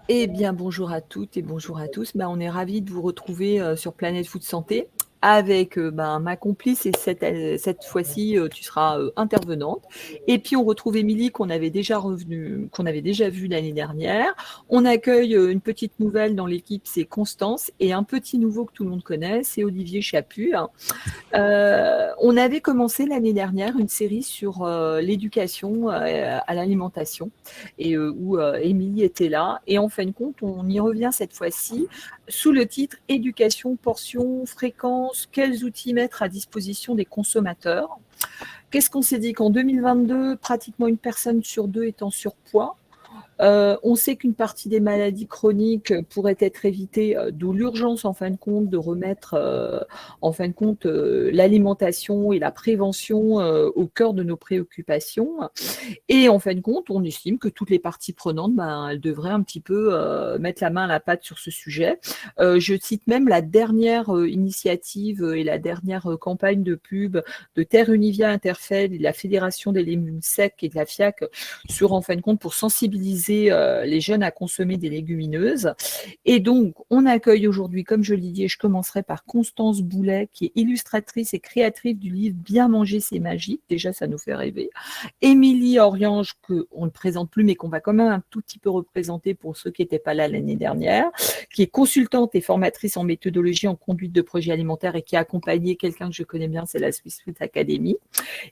Eh bien, bonjour à toutes et bonjour à tous. On est ravis de vous retrouver sur Planète Food Santé avec ma complice et cette fois-ci, tu seras intervenante. Et puis, on retrouve Émilie qu'on avait déjà vue l'année dernière. On accueille une petite nouvelle dans l'équipe, c'est Constance, et un petit nouveau que tout le monde connaît, c'est Olivier Chaput. On avait commencé l'année dernière une série sur l'éducation à l'alimentation et où Émilie était là. Et en fin de compte, on y revient cette fois-ci sous le titre Éducation, portion, fréquence, quels outils mettre à disposition des consommateurs. Qu'est-ce qu'on s'est dit qu'en 2022, pratiquement une personne sur deux est en surpoids. On sait qu'une partie des maladies chroniques pourrait être évitée, d'où l'urgence en fin de compte de remettre l'alimentation et la prévention au cœur de nos préoccupations. Et en fin de compte, on estime que toutes les parties prenantes, elles devraient un petit peu mettre la main à la pâte sur ce sujet. Je cite même la dernière initiative et la dernière campagne de pub de Terre Univia Interfed, de la Fédération des légumes secs et de la FIAC sur, en fin de compte, pour sensibiliser les jeunes à consommer des légumineuses. Et donc, on accueille aujourd'hui, comme je l'ai dit, et je commencerai par Constance Boulet, qui est illustratrice et créatrice du livre Bien manger, c'est magique. Déjà, ça nous fait rêver. Émilie Oriange, qu'on ne présente plus, mais qu'on va quand même un tout petit peu représenter pour ceux qui n'étaient pas là l'année dernière, qui est consultante et formatrice en méthodologie en conduite de projets alimentaires et qui a accompagné quelqu'un que je connais bien, c'est la Swiss Food Academy.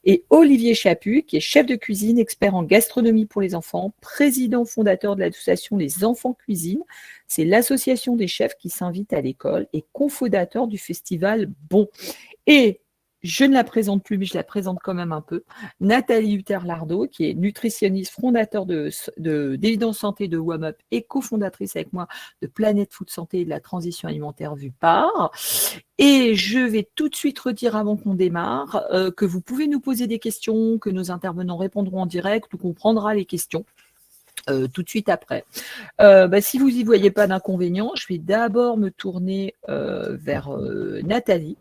Et Olivier Chaput, qui est chef de cuisine, expert en gastronomie pour les enfants, président fondateur de l'association Les Enfants Cuisine. C'est l'association des chefs qui s'invitent à l'école et cofondateur du festival Bon. Et je ne la présente plus, mais je la présente quand même un peu. Nathalie Hutter-Lardot, qui est nutritionniste, fondateur d'Évidence Santé de WAMUP et cofondatrice avec moi de Planète Food Santé et de la transition alimentaire vue par. Et je vais tout de suite redire avant qu'on démarre que vous pouvez nous poser des questions, que nos intervenants répondront en direct ou qu'on prendra les questions. Tout de suite après. Si vous n'y voyez pas d'inconvénient, je vais d'abord me tourner vers Nathalie.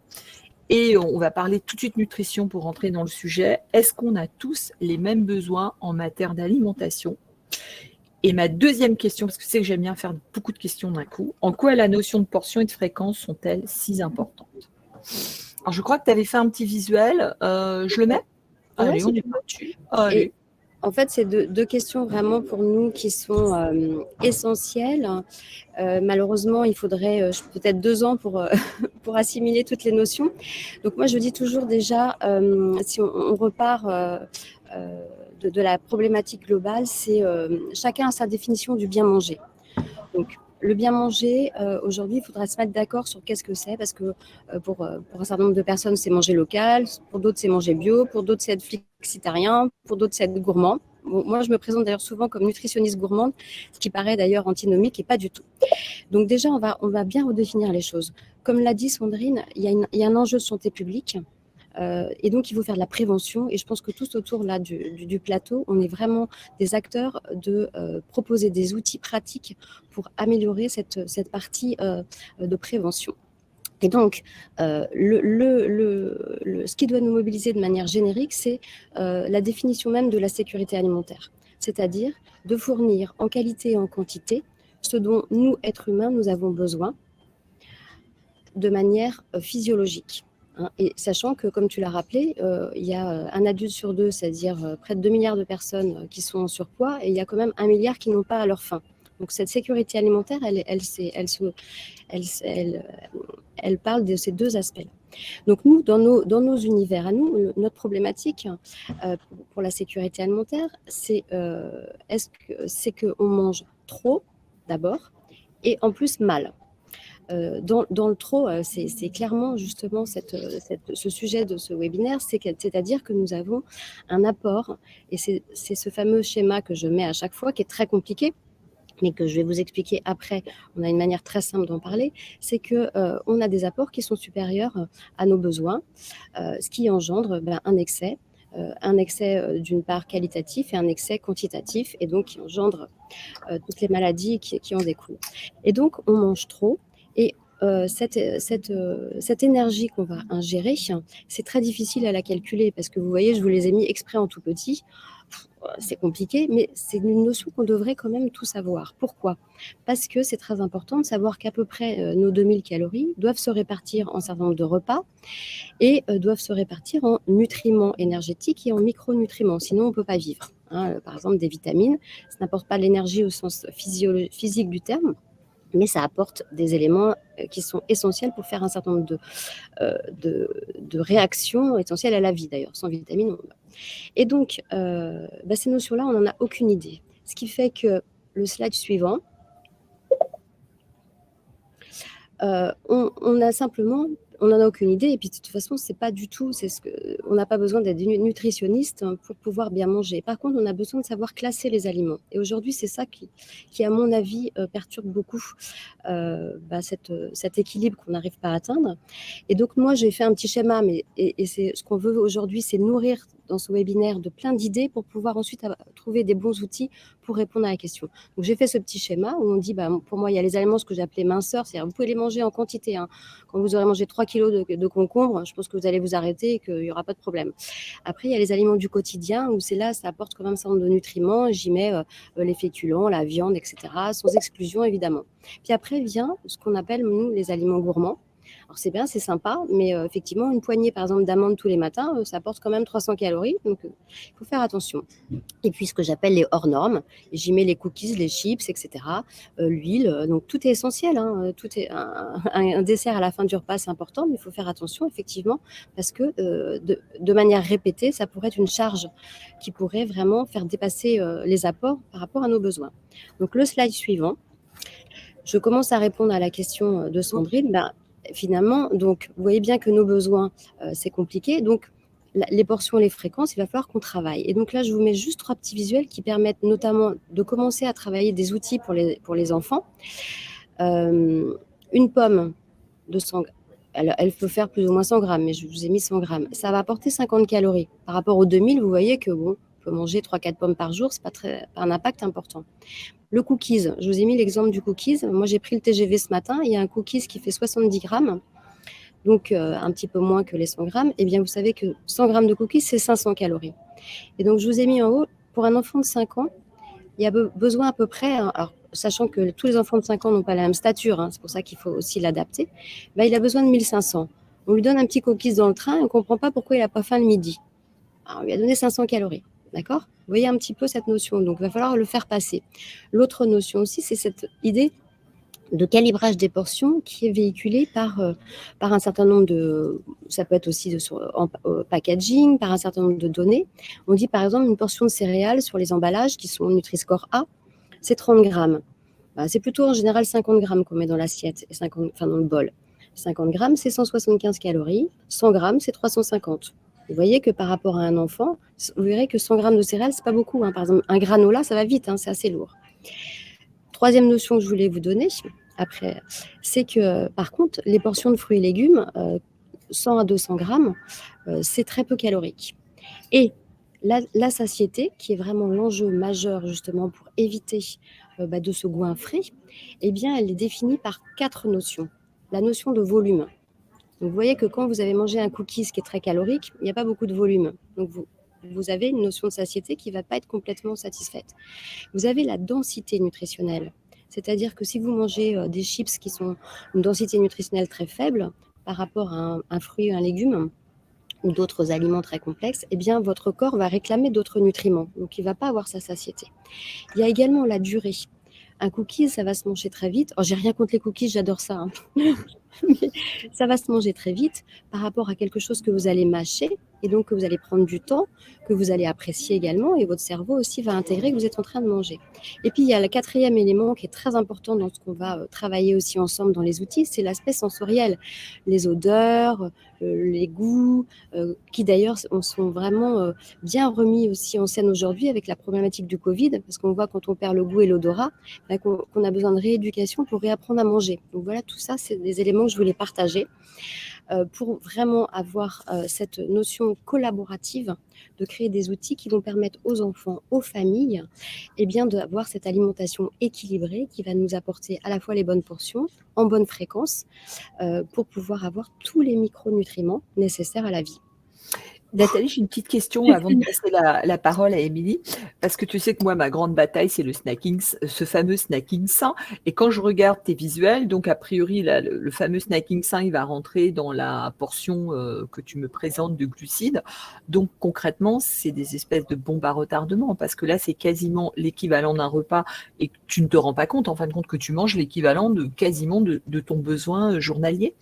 Et on va parler tout de suite nutrition pour rentrer dans le sujet. Est-ce qu'on a tous les mêmes besoins en matière d'alimentation? Et ma deuxième question, parce que c'est que j'aime bien faire beaucoup de questions d'un coup, en quoi la notion de portion et de fréquence sont-elles si importantes? Alors, je crois que tu avais fait un petit visuel. Je le mets? Ouais, Allez, on si est tu veux. parti. Et Allez. en fait, c'est deux questions vraiment pour nous qui sont essentielles. Malheureusement, il faudrait peut-être 2 ans pour, pour assimiler toutes les notions. Donc moi, je dis toujours déjà, si on repart de la problématique globale, c'est chacun a sa définition du bien manger. Donc, le bien manger, aujourd'hui, il faudra se mettre d'accord sur qu'est-ce que c'est, parce que pour un certain nombre de personnes, c'est manger local, pour d'autres, c'est manger bio, pour d'autres, c'est être flexitarien, pour d'autres, c'est être gourmand. Bon, moi, je me présente d'ailleurs souvent comme nutritionniste gourmande, ce qui paraît d'ailleurs antinomique et pas du tout. Donc déjà, on va bien redéfinir les choses. Comme l'a dit Sandrine, il y a un enjeu de santé publique. Et donc, il faut faire de la prévention. Et je pense que tous autour là, du plateau, on est vraiment des acteurs de proposer des outils pratiques pour améliorer cette partie de prévention. Et donc, ce qui doit nous mobiliser de manière générique, c'est la définition même de la sécurité alimentaire, c'est-à-dire de fournir en qualité et en quantité ce dont nous, êtres humains, nous avons besoin de manière physiologique. Et sachant que, comme tu l'as rappelé, il y a un adulte sur deux, c'est-à-dire près de 2 milliards de personnes qui sont en surpoids, et il y a quand même 1 milliard qui n'ont pas à leur faim. Donc cette sécurité alimentaire, elle parle de ces deux aspects. Donc nous, dans nos univers à nous, notre problématique pour la sécurité alimentaire, c'est qu'on mange trop d'abord, et en plus mal. Dans le trop, c'est clairement justement ce sujet de ce webinaire, c'est-à-dire que nous avons un apport, et c'est ce fameux schéma que je mets à chaque fois, qui est très compliqué, mais que je vais vous expliquer après. On a une manière très simple d'en parler, c'est qu'on a des apports qui sont supérieurs à nos besoins, ce qui engendre un excès. Un excès d'une part qualitatif et un excès quantitatif, et donc qui engendre toutes les maladies qui en découlent. Et donc on mange trop, et cette énergie qu'on va ingérer, c'est très difficile à la calculer, parce que vous voyez, je vous les ai mis exprès en tout petit. c'est compliqué, mais c'est une notion qu'on devrait quand même tout savoir. Pourquoi ? Parce que c'est très important de savoir qu'à peu près nos 2000 calories doivent se répartir en certain nombre de repas et doivent se répartir en nutriments énergétiques et en micronutriments, sinon on ne peut pas vivre. Par exemple, des vitamines, ça n'apporte pas l'énergie au sens physique du terme, mais ça apporte des éléments qui sont essentiels pour faire un certain nombre de réactions essentielles à la vie d'ailleurs. Sans vitamines, et donc, ces notions-là, on n'en a aucune idée. Ce qui fait que le slide suivant, on a simplement, on n'en a aucune idée. Et puis de toute façon, c'est pas du tout, on n'a pas besoin d'être nutritionniste pour pouvoir bien manger. Par contre, on a besoin de savoir classer les aliments. Et aujourd'hui, c'est ça qui à mon avis, perturbe beaucoup cet équilibre qu'on n'arrive pas à atteindre. Et donc, moi, j'ai fait un petit schéma, et c'est ce qu'on veut aujourd'hui, c'est nourrir dans ce webinaire de plein d'idées pour pouvoir ensuite trouver des bons outils pour répondre à la question. Donc, j'ai fait ce petit schéma où on dit, pour moi, il y a les aliments, ce que j'appelais minceurs, c'est-à-dire vous pouvez les manger en quantité. Quand vous aurez mangé 3 kilos de concombres, je pense que vous allez vous arrêter et qu'il n'y aura pas de problème. Après, il y a les aliments du quotidien où c'est là, ça apporte quand même un certain nombre de nutriments. J'y mets les féculents, la viande, etc., sans exclusion, évidemment. Puis après vient ce qu'on appelle, nous, les aliments gourmands. Alors c'est bien, c'est sympa, mais effectivement, une poignée, par exemple, d'amandes tous les matins, ça apporte quand même 300 calories, donc il faut faire attention. Et puis ce que j'appelle les hors normes, j'y mets les cookies, les chips, etc., l'huile, donc tout est essentiel, tout est un dessert à la fin du repas, c'est important, mais il faut faire attention, effectivement, parce que de manière répétée, ça pourrait être une charge qui pourrait vraiment faire dépasser les apports par rapport à nos besoins. Donc le slide suivant, je commence à répondre à la question de Sandrine. Finalement, donc, vous voyez bien que nos besoins, c'est compliqué. Donc, les portions, les fréquences, il va falloir qu'on travaille. Et donc là, je vous mets juste 3 petits visuels qui permettent notamment de commencer à travailler des outils pour les enfants. Une pomme de 100 elle peut faire plus ou moins 100 grammes, mais je vous ai mis 100 grammes. Ça va apporter 50 calories. Par rapport aux 2000, vous voyez que on peut manger 3-4 pommes par jour, c'est pas un impact important. Le cookies, je vous ai mis l'exemple du cookies. Moi, j'ai pris le TGV ce matin. Il y a un cookies qui fait 70 grammes, donc un petit peu moins que les 100 grammes. Eh bien, vous savez que 100 grammes de cookies, c'est 500 calories. Et donc, je vous ai mis en haut, pour un enfant de 5 ans, il y a besoin à peu près, alors, sachant que tous les enfants de 5 ans n'ont pas la même stature, c'est pour ça qu'il faut aussi l'adapter, il a besoin de 1500. On lui donne un petit cookies dans le train et on ne comprend pas pourquoi il n'a pas faim le midi. Alors, on lui a donné 500 calories. D'accord ? Vous voyez un petit peu cette notion, donc il va falloir le faire passer. L'autre notion aussi, c'est cette idée de calibrage des portions qui est véhiculée par un certain nombre de... Ça peut être aussi en packaging, par un certain nombre de données. On dit par exemple une portion de céréales sur les emballages qui sont Nutri-Score A, c'est 30 grammes. C'est plutôt en général 50 grammes qu'on met dans l'assiette, dans le bol. 50 grammes, c'est 175 calories. 100 grammes, c'est 350. Vous voyez que par rapport à un enfant, vous verrez que 100 grammes de céréales, c'est pas beaucoup. Par exemple, un granola, ça va vite, c'est assez lourd. Troisième notion que je voulais vous donner, après, c'est que par contre, les portions de fruits et légumes, 100 à 200 grammes, c'est très peu calorique. Et la satiété, qui est vraiment l'enjeu majeur justement pour éviter de se goinfrer, eh bien, elle est définie par 4 notions. La notion de volume. Donc, vous voyez que quand vous avez mangé un cookies qui est très calorique, il n'y a pas beaucoup de volume. Donc, vous avez une notion de satiété qui ne va pas être complètement satisfaite. Vous avez la densité nutritionnelle. C'est-à-dire que si vous mangez des chips qui sont une densité nutritionnelle très faible par rapport à un fruit ou un légume ou d'autres aliments très complexes, eh bien, votre corps va réclamer d'autres nutriments. Donc, il ne va pas avoir sa satiété. Il y a également la durée. Un cookie, ça va se manger très vite. J'ai rien contre les cookies, j'adore ça. Mais ça va se manger très vite par rapport à quelque chose que vous allez mâcher et donc que vous allez prendre du temps, que vous allez apprécier également et votre cerveau aussi va intégrer que vous êtes en train de manger. Et puis, il y a le 4e élément qui est très important dans ce qu'on va travailler aussi ensemble dans les outils, c'est l'aspect sensoriel. Les odeurs, les goûts, qui d'ailleurs sont vraiment bien remis aussi en scène aujourd'hui avec la problématique du Covid, parce qu'on voit quand on perd le goût et l'odorat, qu'on a besoin de rééducation pour réapprendre à manger. Donc voilà, tout ça, c'est des éléments que je voulais partager pour vraiment avoir cette notion collaborative de créer des outils qui vont permettre aux enfants, aux familles, d'avoir cette alimentation équilibrée qui va nous apporter à la fois les bonnes portions, en bonne fréquence, pour pouvoir avoir tous les micronutriments nécessaires à la vie. Nathalie, j'ai une petite question avant de passer la parole à Émilie, parce que tu sais que moi, ma grande bataille, c'est le snacking, ce fameux snacking sain. Et quand je regarde tes visuels, donc a priori, là, le fameux snacking sain, il va rentrer dans la portion que tu me présentes de glucides. Donc concrètement, c'est des espèces de bombes à retardement, parce que là, c'est quasiment l'équivalent d'un repas et que tu ne te rends pas compte, en fin de compte, que tu manges l'équivalent de quasiment de ton besoin journalier.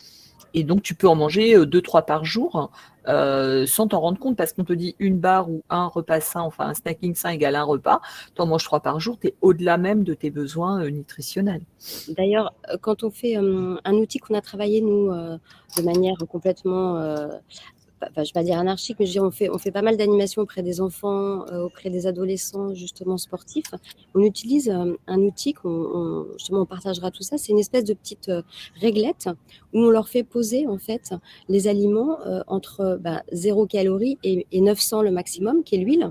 Et donc, tu peux en manger 2-3 par jour sans t'en rendre compte parce qu'on te dit une barre ou un repas sain, enfin un snacking sain égale un repas. Tu en manges 3 par jour, tu es au-delà même de tes besoins nutritionnels. D'ailleurs, quand on fait un outil qu'on a travaillé, nous, de manière complètement, enfin, je ne vais pas dire anarchique, mais je veux dire, on fait pas mal d'animations auprès des enfants, auprès des adolescents, justement sportifs. On utilise un outil justement, on partagera tout ça. C'est une espèce de petite réglette où on leur fait poser, en fait, les aliments entre 0 calories et 900 le maximum, qui est l'huile.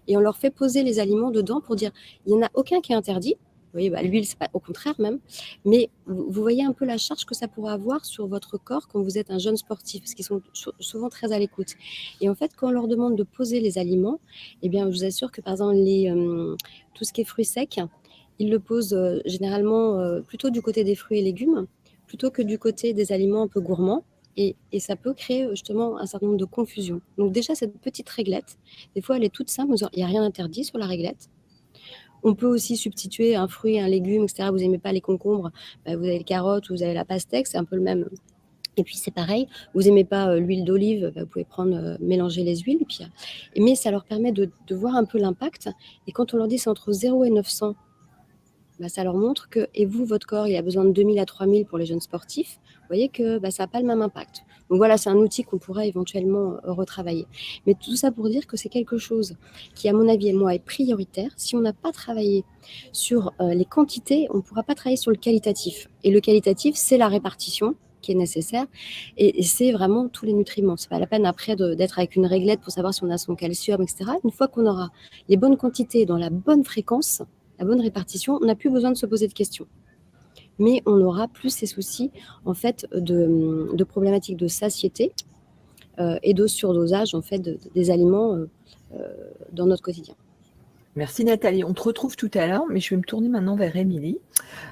Et on leur fait poser les aliments dedans pour dire, il n'y en a aucun qui est interdit. Vous voyez, l'huile, c'est pas, au contraire même. Mais vous voyez un peu la charge que ça pourrait avoir sur votre corps quand vous êtes un jeune sportif, parce qu'ils sont souvent très à l'écoute. Et en fait, quand on leur demande de poser les aliments, eh bien, je vous assure que par exemple, tout ce qui est fruits secs, ils le posent généralement plutôt du côté des fruits et légumes, plutôt que du côté des aliments un peu gourmands. Et ça peut créer justement un certain nombre de confusions. Donc déjà, cette petite réglette, des fois, elle est toute simple, il n'y a rien d'interdit sur la réglette. On peut aussi substituer un fruit, un légume, etc. Vous n'aimez pas les concombres, vous avez les carottes, vous avez la pastèque, c'est un peu le même. Et puis c'est pareil, vous n'aimez pas l'huile d'olive, vous pouvez prendre, mélanger les huiles. Puis, mais ça leur permet de voir un peu l'impact. Et quand on leur dit c'est entre 0 et 900, ça leur montre que, et vous, votre corps, il a besoin de 2000 à 3000 pour les jeunes sportifs, vous voyez que ça n'a pas le même impact. Donc voilà, c'est un outil qu'on pourrait éventuellement retravailler. Mais tout ça pour dire que c'est quelque chose qui, à mon avis, moi, est prioritaire. Si on n'a pas travaillé sur les quantités, on ne pourra pas travailler sur le qualitatif. Et le qualitatif, c'est la répartition qui est nécessaire, et c'est vraiment tous les nutriments. C'est pas la peine après d'être avec une réglette pour savoir si on a son calcium, etc. Une fois qu'on aura les bonnes quantités dans la bonne fréquence, la bonne répartition, on n'a plus besoin de se poser de questions. Mais on aura plus ces soucis, en fait, de problématiques de satiété et de surdosage, en fait, des aliments dans notre quotidien. Merci Nathalie. On te retrouve tout à l'heure, mais je vais me tourner maintenant vers Émilie.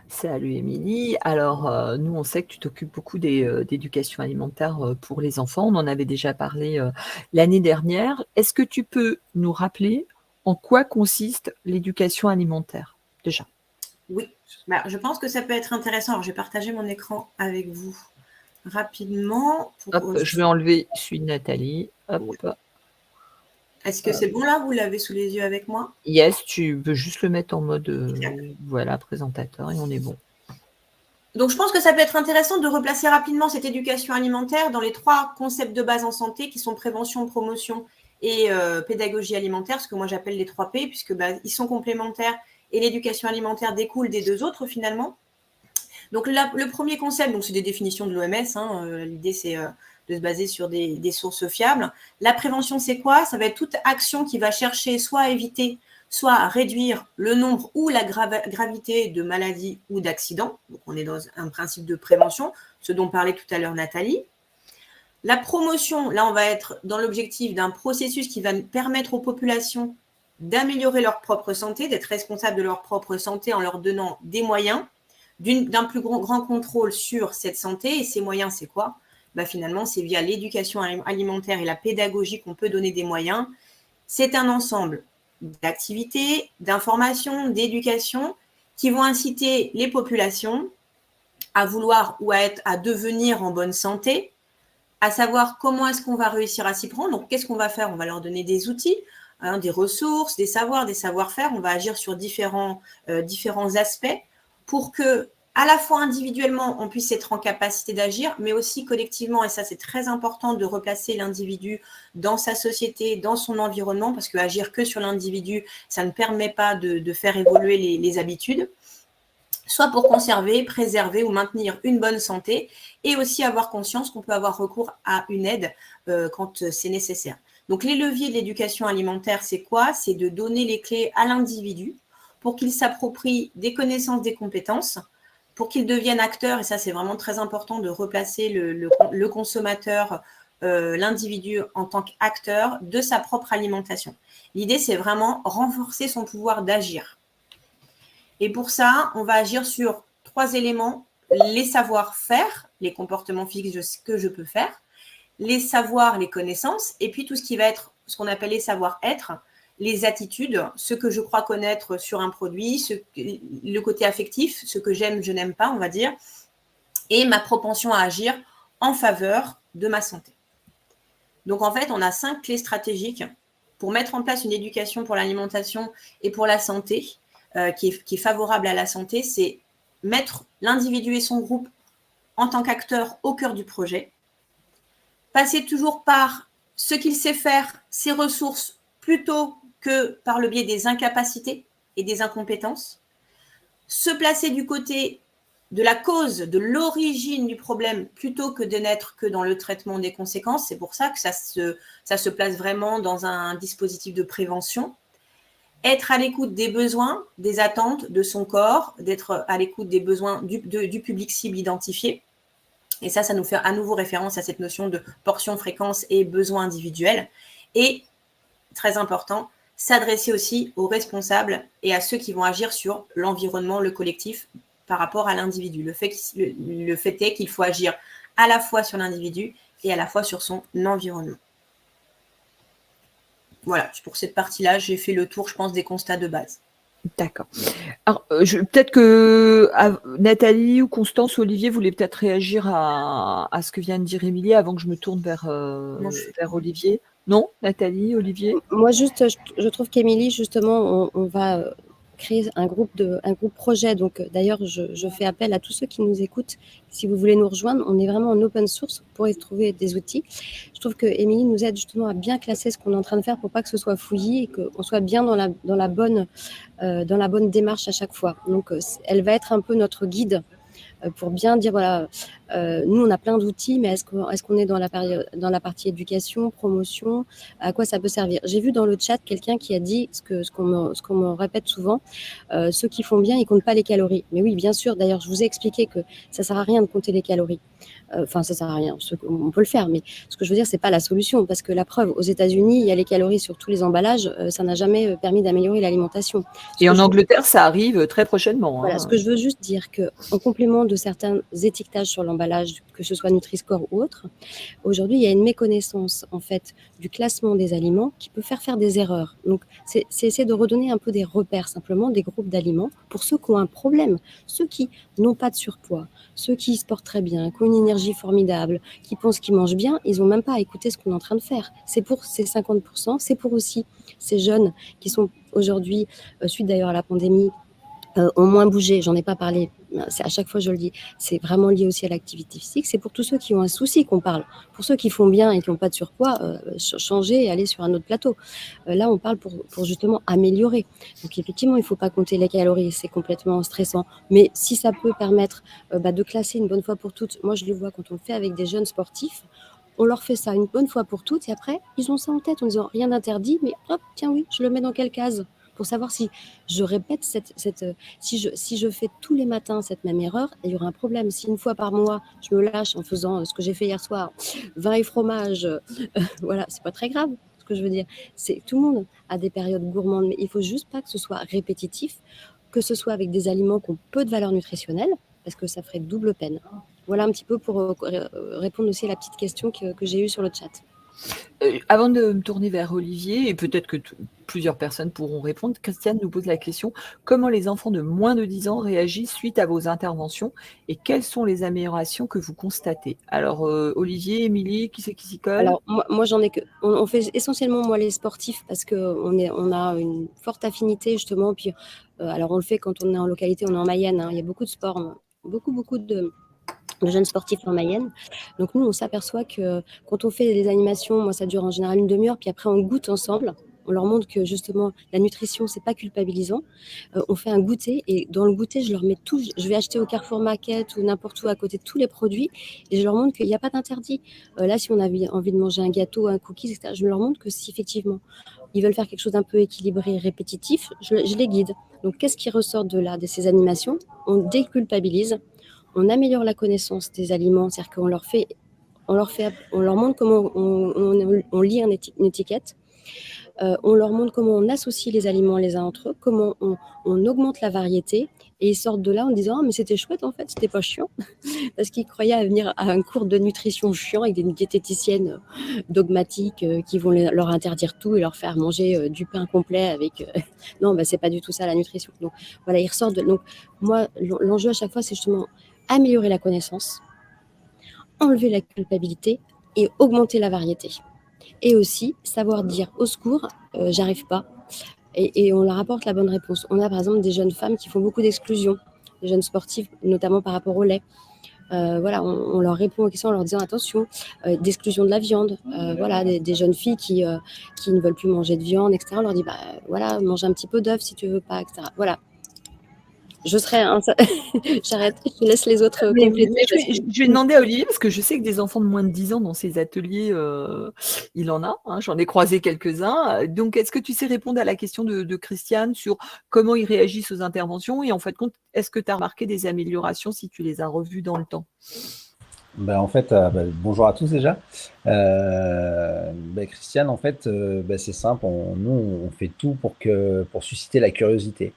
Salut Émilie. Alors, nous, on sait que tu t'occupes beaucoup d'éducation alimentaire pour les enfants. On en avait déjà parlé l'année dernière. Est-ce que tu peux nous rappeler en quoi consiste l'éducation alimentaire, déjà? Oui, je pense que ça peut être intéressant. Alors, je vais partager mon écran avec vous rapidement. Hop, je vais enlever celui de Nathalie. Hop. Oui. Est-ce que c'est bon là? Vous l'avez sous les yeux avec moi? Yes, tu veux juste le mettre en mode voilà, présentateur et on est bon. Donc, je pense que ça peut être intéressant de replacer rapidement cette éducation alimentaire dans les 3 concepts de base en santé qui sont prévention, promotion et pédagogie alimentaire, ce que moi j'appelle les 3 P, puisque ils sont complémentaires et l'éducation alimentaire découle des 2 autres finalement. Donc, le premier concept, c'est des définitions de l'OMS. L'idée, c'est de se baser sur des sources fiables. La prévention, c'est quoi? Ça va être toute action qui va chercher soit à éviter, soit à réduire le nombre ou la gravité de maladies ou d'accidents. Donc, on est dans un principe de prévention, ce dont parlait tout à l'heure Nathalie. La promotion, là, on va être dans l'objectif d'un processus qui va permettre aux populations d'améliorer leur propre santé, d'être responsables de leur propre santé en leur donnant des moyens, d'un plus grand contrôle sur cette santé. Et ces moyens, c'est quoi? Finalement, c'est via l'éducation alimentaire et la pédagogie qu'on peut donner des moyens. C'est un ensemble d'activités, d'informations, d'éducation qui vont inciter les populations à vouloir ou à devenir en bonne santé, à savoir comment est-ce qu'on va réussir à s'y prendre. Donc, qu'est-ce qu'on va faire? On va leur donner des outils, des ressources, des savoirs, des savoir-faire. On va agir sur différents aspects pour que, à la fois individuellement, on puisse être en capacité d'agir, mais aussi collectivement, et ça c'est très important de replacer l'individu dans sa société, dans son environnement, parce qu'agir que sur l'individu, ça ne permet pas de faire évoluer les habitudes, soit pour conserver, préserver ou maintenir une bonne santé, et aussi avoir conscience qu'on peut avoir recours à une aide quand c'est nécessaire. Donc les leviers de l'éducation alimentaire, c'est quoi? C'est de donner les clés à l'individu pour qu'il s'approprie des connaissances, des compétences, pour qu'il devienne acteur, et ça c'est vraiment très important de replacer le consommateur l'individu en tant qu'acteur de sa propre alimentation. L'idée, c'est vraiment renforcer son pouvoir d'agir. Et pour ça, on va agir sur 3 éléments: les savoir-faire, les comportements fixes que je peux faire, les savoirs, les connaissances, et puis tout ce qui va être ce qu'on appelle les savoir-être, les attitudes, ce que je crois connaître sur un produit, le côté affectif, ce que j'aime, je n'aime pas, on va dire, et ma propension à agir en faveur de ma santé. Donc en fait, on a 5 clés stratégiques pour mettre en place une éducation pour l'alimentation et pour la santé, qui est favorable à la santé. C'est mettre l'individu et son groupe en tant qu'acteur au cœur du projet, passer toujours par ce qu'il sait faire, ses ressources, plutôt que par le biais des incapacités et des incompétences, se placer du côté de la cause, de l'origine du problème, plutôt que de n'être que dans le traitement des conséquences. C'est pour ça que ça se place vraiment dans un dispositif de prévention. Être à l'écoute des besoins, des attentes de son corps, d'être à l'écoute des besoins du public cible identifié. Et ça nous fait à nouveau référence à cette notion de portion, fréquence et besoin individuel. Et, très important, s'adresser aussi aux responsables et à ceux qui vont agir sur l'environnement, le collectif, par rapport à l'individu. Le fait est qu'il faut agir à la fois sur l'individu et à la fois sur son environnement. Voilà, pour cette partie-là, j'ai fait le tour, je pense, des constats de base. D'accord. Alors, peut-être que Nathalie ou Constance ou Olivier voulaient peut-être réagir à ce que vient de dire Émilie avant que je me tourne vers Olivier. Non, Nathalie, Olivier? Moi, juste, je trouve qu'Émilie, justement, on va créer un groupe projet. Donc, d'ailleurs, je fais appel à tous ceux qui nous écoutent. Si vous voulez nous rejoindre, on est vraiment en open source pour y trouver des outils. Je trouve que Émilie nous aide justement à bien classer ce qu'on est en train de faire pour pas que ce soit fouillis et qu'on soit bien dans la bonne démarche à chaque fois. Donc, elle va être un peu notre guide pour bien dire, voilà, nous, on a plein d'outils, mais est-ce qu'on est dans la partie éducation, promotion, à quoi ça peut servir? J'ai vu dans le chat quelqu'un qui a dit ce qu'on me répète souvent, ceux qui font bien, ils comptent pas les calories. Mais oui, bien sûr, d'ailleurs, je vous ai expliqué que ça sert à rien de compter les calories. Enfin, ça sert à rien, on peut le faire, mais ce que je veux dire, c'est pas la solution, parce que la preuve, aux États-Unis, il y a les calories sur tous les emballages, ça n'a jamais permis d'améliorer l'alimentation. Et en Angleterre, ça arrive très prochainement. Voilà, ce que je veux juste dire, qu'en complément de certains étiquetages sur l'emballage, que ce soit Nutri-Score ou autre, aujourd'hui, il y a une méconnaissance, en fait, du classement des aliments qui peut faire des erreurs. Donc, c'est essayer de redonner un peu des repères, simplement, des groupes d'aliments pour ceux qui ont un problème, ceux qui n'ont pas de surpoids, ceux qui se portent très bien, qui ont une énergie formidable, qui pensent qu'ils mangent bien, ils n'ont même pas à écouter ce qu'on est en train de faire. C'est pour ces 50%, c'est pour aussi ces jeunes qui sont aujourd'hui, suite d'ailleurs à la pandémie, ont moins bougé. J'en ai pas parlé, à chaque fois je le dis, c'est vraiment lié aussi à l'activité physique. C'est pour tous ceux qui ont un souci qu'on parle. Pour ceux qui font bien et qui n'ont pas de surpoids, changer et aller sur un autre plateau. Là, on parle pour justement améliorer. Donc effectivement, il ne faut pas compter les calories, c'est complètement stressant. Mais si ça peut permettre de classer une bonne fois pour toutes, moi je le vois quand on le fait avec des jeunes sportifs, on leur fait ça une bonne fois pour toutes et après, ils ont ça en tête en disant rien d'interdit, mais hop, tiens oui, je le mets dans quelle case? Pour savoir si je répète si je fais tous les matins cette même erreur, il y aura un problème. Si une fois par mois, je me lâche en faisant ce que j'ai fait hier soir, vin et fromage, voilà, c'est pas très grave. Ce que je veux dire, c'est tout le monde a des périodes gourmandes, mais il faut juste pas que ce soit répétitif, que ce soit avec des aliments qui ont peu de valeur nutritionnelle, parce que ça ferait double peine. Voilà un petit peu pour répondre aussi à la petite question que j'ai eue sur le chat. Avant de me tourner vers Olivier, et peut-être que plusieurs personnes pourront répondre, Christiane nous pose la question: comment les enfants de moins de 10 ans réagissent suite à vos interventions et quelles sont les améliorations que vous constatez? Alors, Olivier, Émilie, qui c'est qui s'y colle? Alors, moi j'en ai que. On fait essentiellement, moi, les sportifs, parce qu'on a une forte affinité, justement. Puis, alors, on le fait quand on est en localité, on est en Mayenne, hein, il y a beaucoup de sports, beaucoup de jeunes sportifs en Mayenne. Donc nous, on s'aperçoit que quand on fait des animations, moi ça dure en général une demi-heure, puis après on goûte ensemble. On leur montre que justement la nutrition, c'est pas culpabilisant. On fait un goûter et dans le goûter, je leur mets tout. Je vais acheter au Carrefour Market ou n'importe où à côté de tous les produits et je leur montre qu'il n'y a pas d'interdit. Là, si on avait envie de manger un gâteau, un cookie, etc., je leur montre que si effectivement ils veulent faire quelque chose d'un peu équilibré, répétitif, je les guide. Donc qu'est-ce qui ressort de là, de ces animations? On déculpabilise. On améliore la connaissance des aliments, c'est-à-dire qu'on leur fait on leur montre comment on lit une étiquette. On leur montre comment on associe les aliments les uns entre eux, comment on augmente la variété. Et ils sortent de là en disant « Ah, mais c'était chouette en fait, c'était pas chiant ». Parce qu'ils croyaient à venir à un cours de nutrition chiant avec des diététiciennes dogmatiques qui vont leur interdire tout et leur faire manger du pain complet avec… Non, bah, c'est pas du tout ça la nutrition. Donc voilà, ils ressortent. Donc moi, l'enjeu à chaque fois, c'est justement améliorer la connaissance, enlever la culpabilité et augmenter la variété. Et aussi savoir dire au secours, j'arrive pas. Et on leur apporte la bonne réponse. On a par exemple des jeunes femmes qui font beaucoup d'exclusion, des jeunes sportives, notamment par rapport au lait. Voilà, on leur répond aux questions en leur disant attention, d'exclusion de la viande. Voilà, des jeunes filles qui ne veulent plus manger de viande, etc. On leur dit bah voilà, mange un petit peu d'œuf si tu veux pas, etc. Voilà. J'arrête, je laisse les autres compléter. Je vais demander à Olivier, parce que je sais que des enfants de moins de 10 ans dans ces ateliers, il en a, hein, j'en ai croisé quelques-uns. Donc, est-ce que tu sais répondre à la question de Christiane sur comment ils réagissent aux interventions et en fait, est-ce que tu as remarqué des améliorations si tu les as revues dans le temps? En fait, bonjour à tous déjà. Christiane, en fait, c'est simple. Nous, on fait tout pour susciter la curiosité.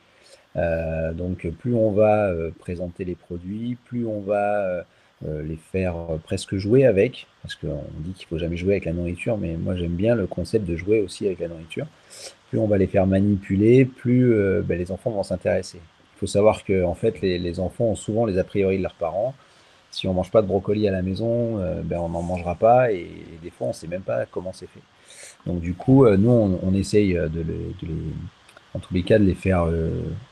Donc, plus on va présenter les produits, plus on va les faire presque jouer avec, parce qu'on dit qu'il faut jamais jouer avec la nourriture, mais moi j'aime bien le concept de jouer aussi avec la nourriture. Plus on va les faire manipuler, plus les enfants vont s'intéresser. Il faut savoir que en fait, les enfants ont souvent les a priori de leurs parents. Si on mange pas de brocoli à la maison, on n'en mangera pas et des fois on sait même pas comment c'est fait. Donc du coup, nous on essaye en tous les cas, de les faire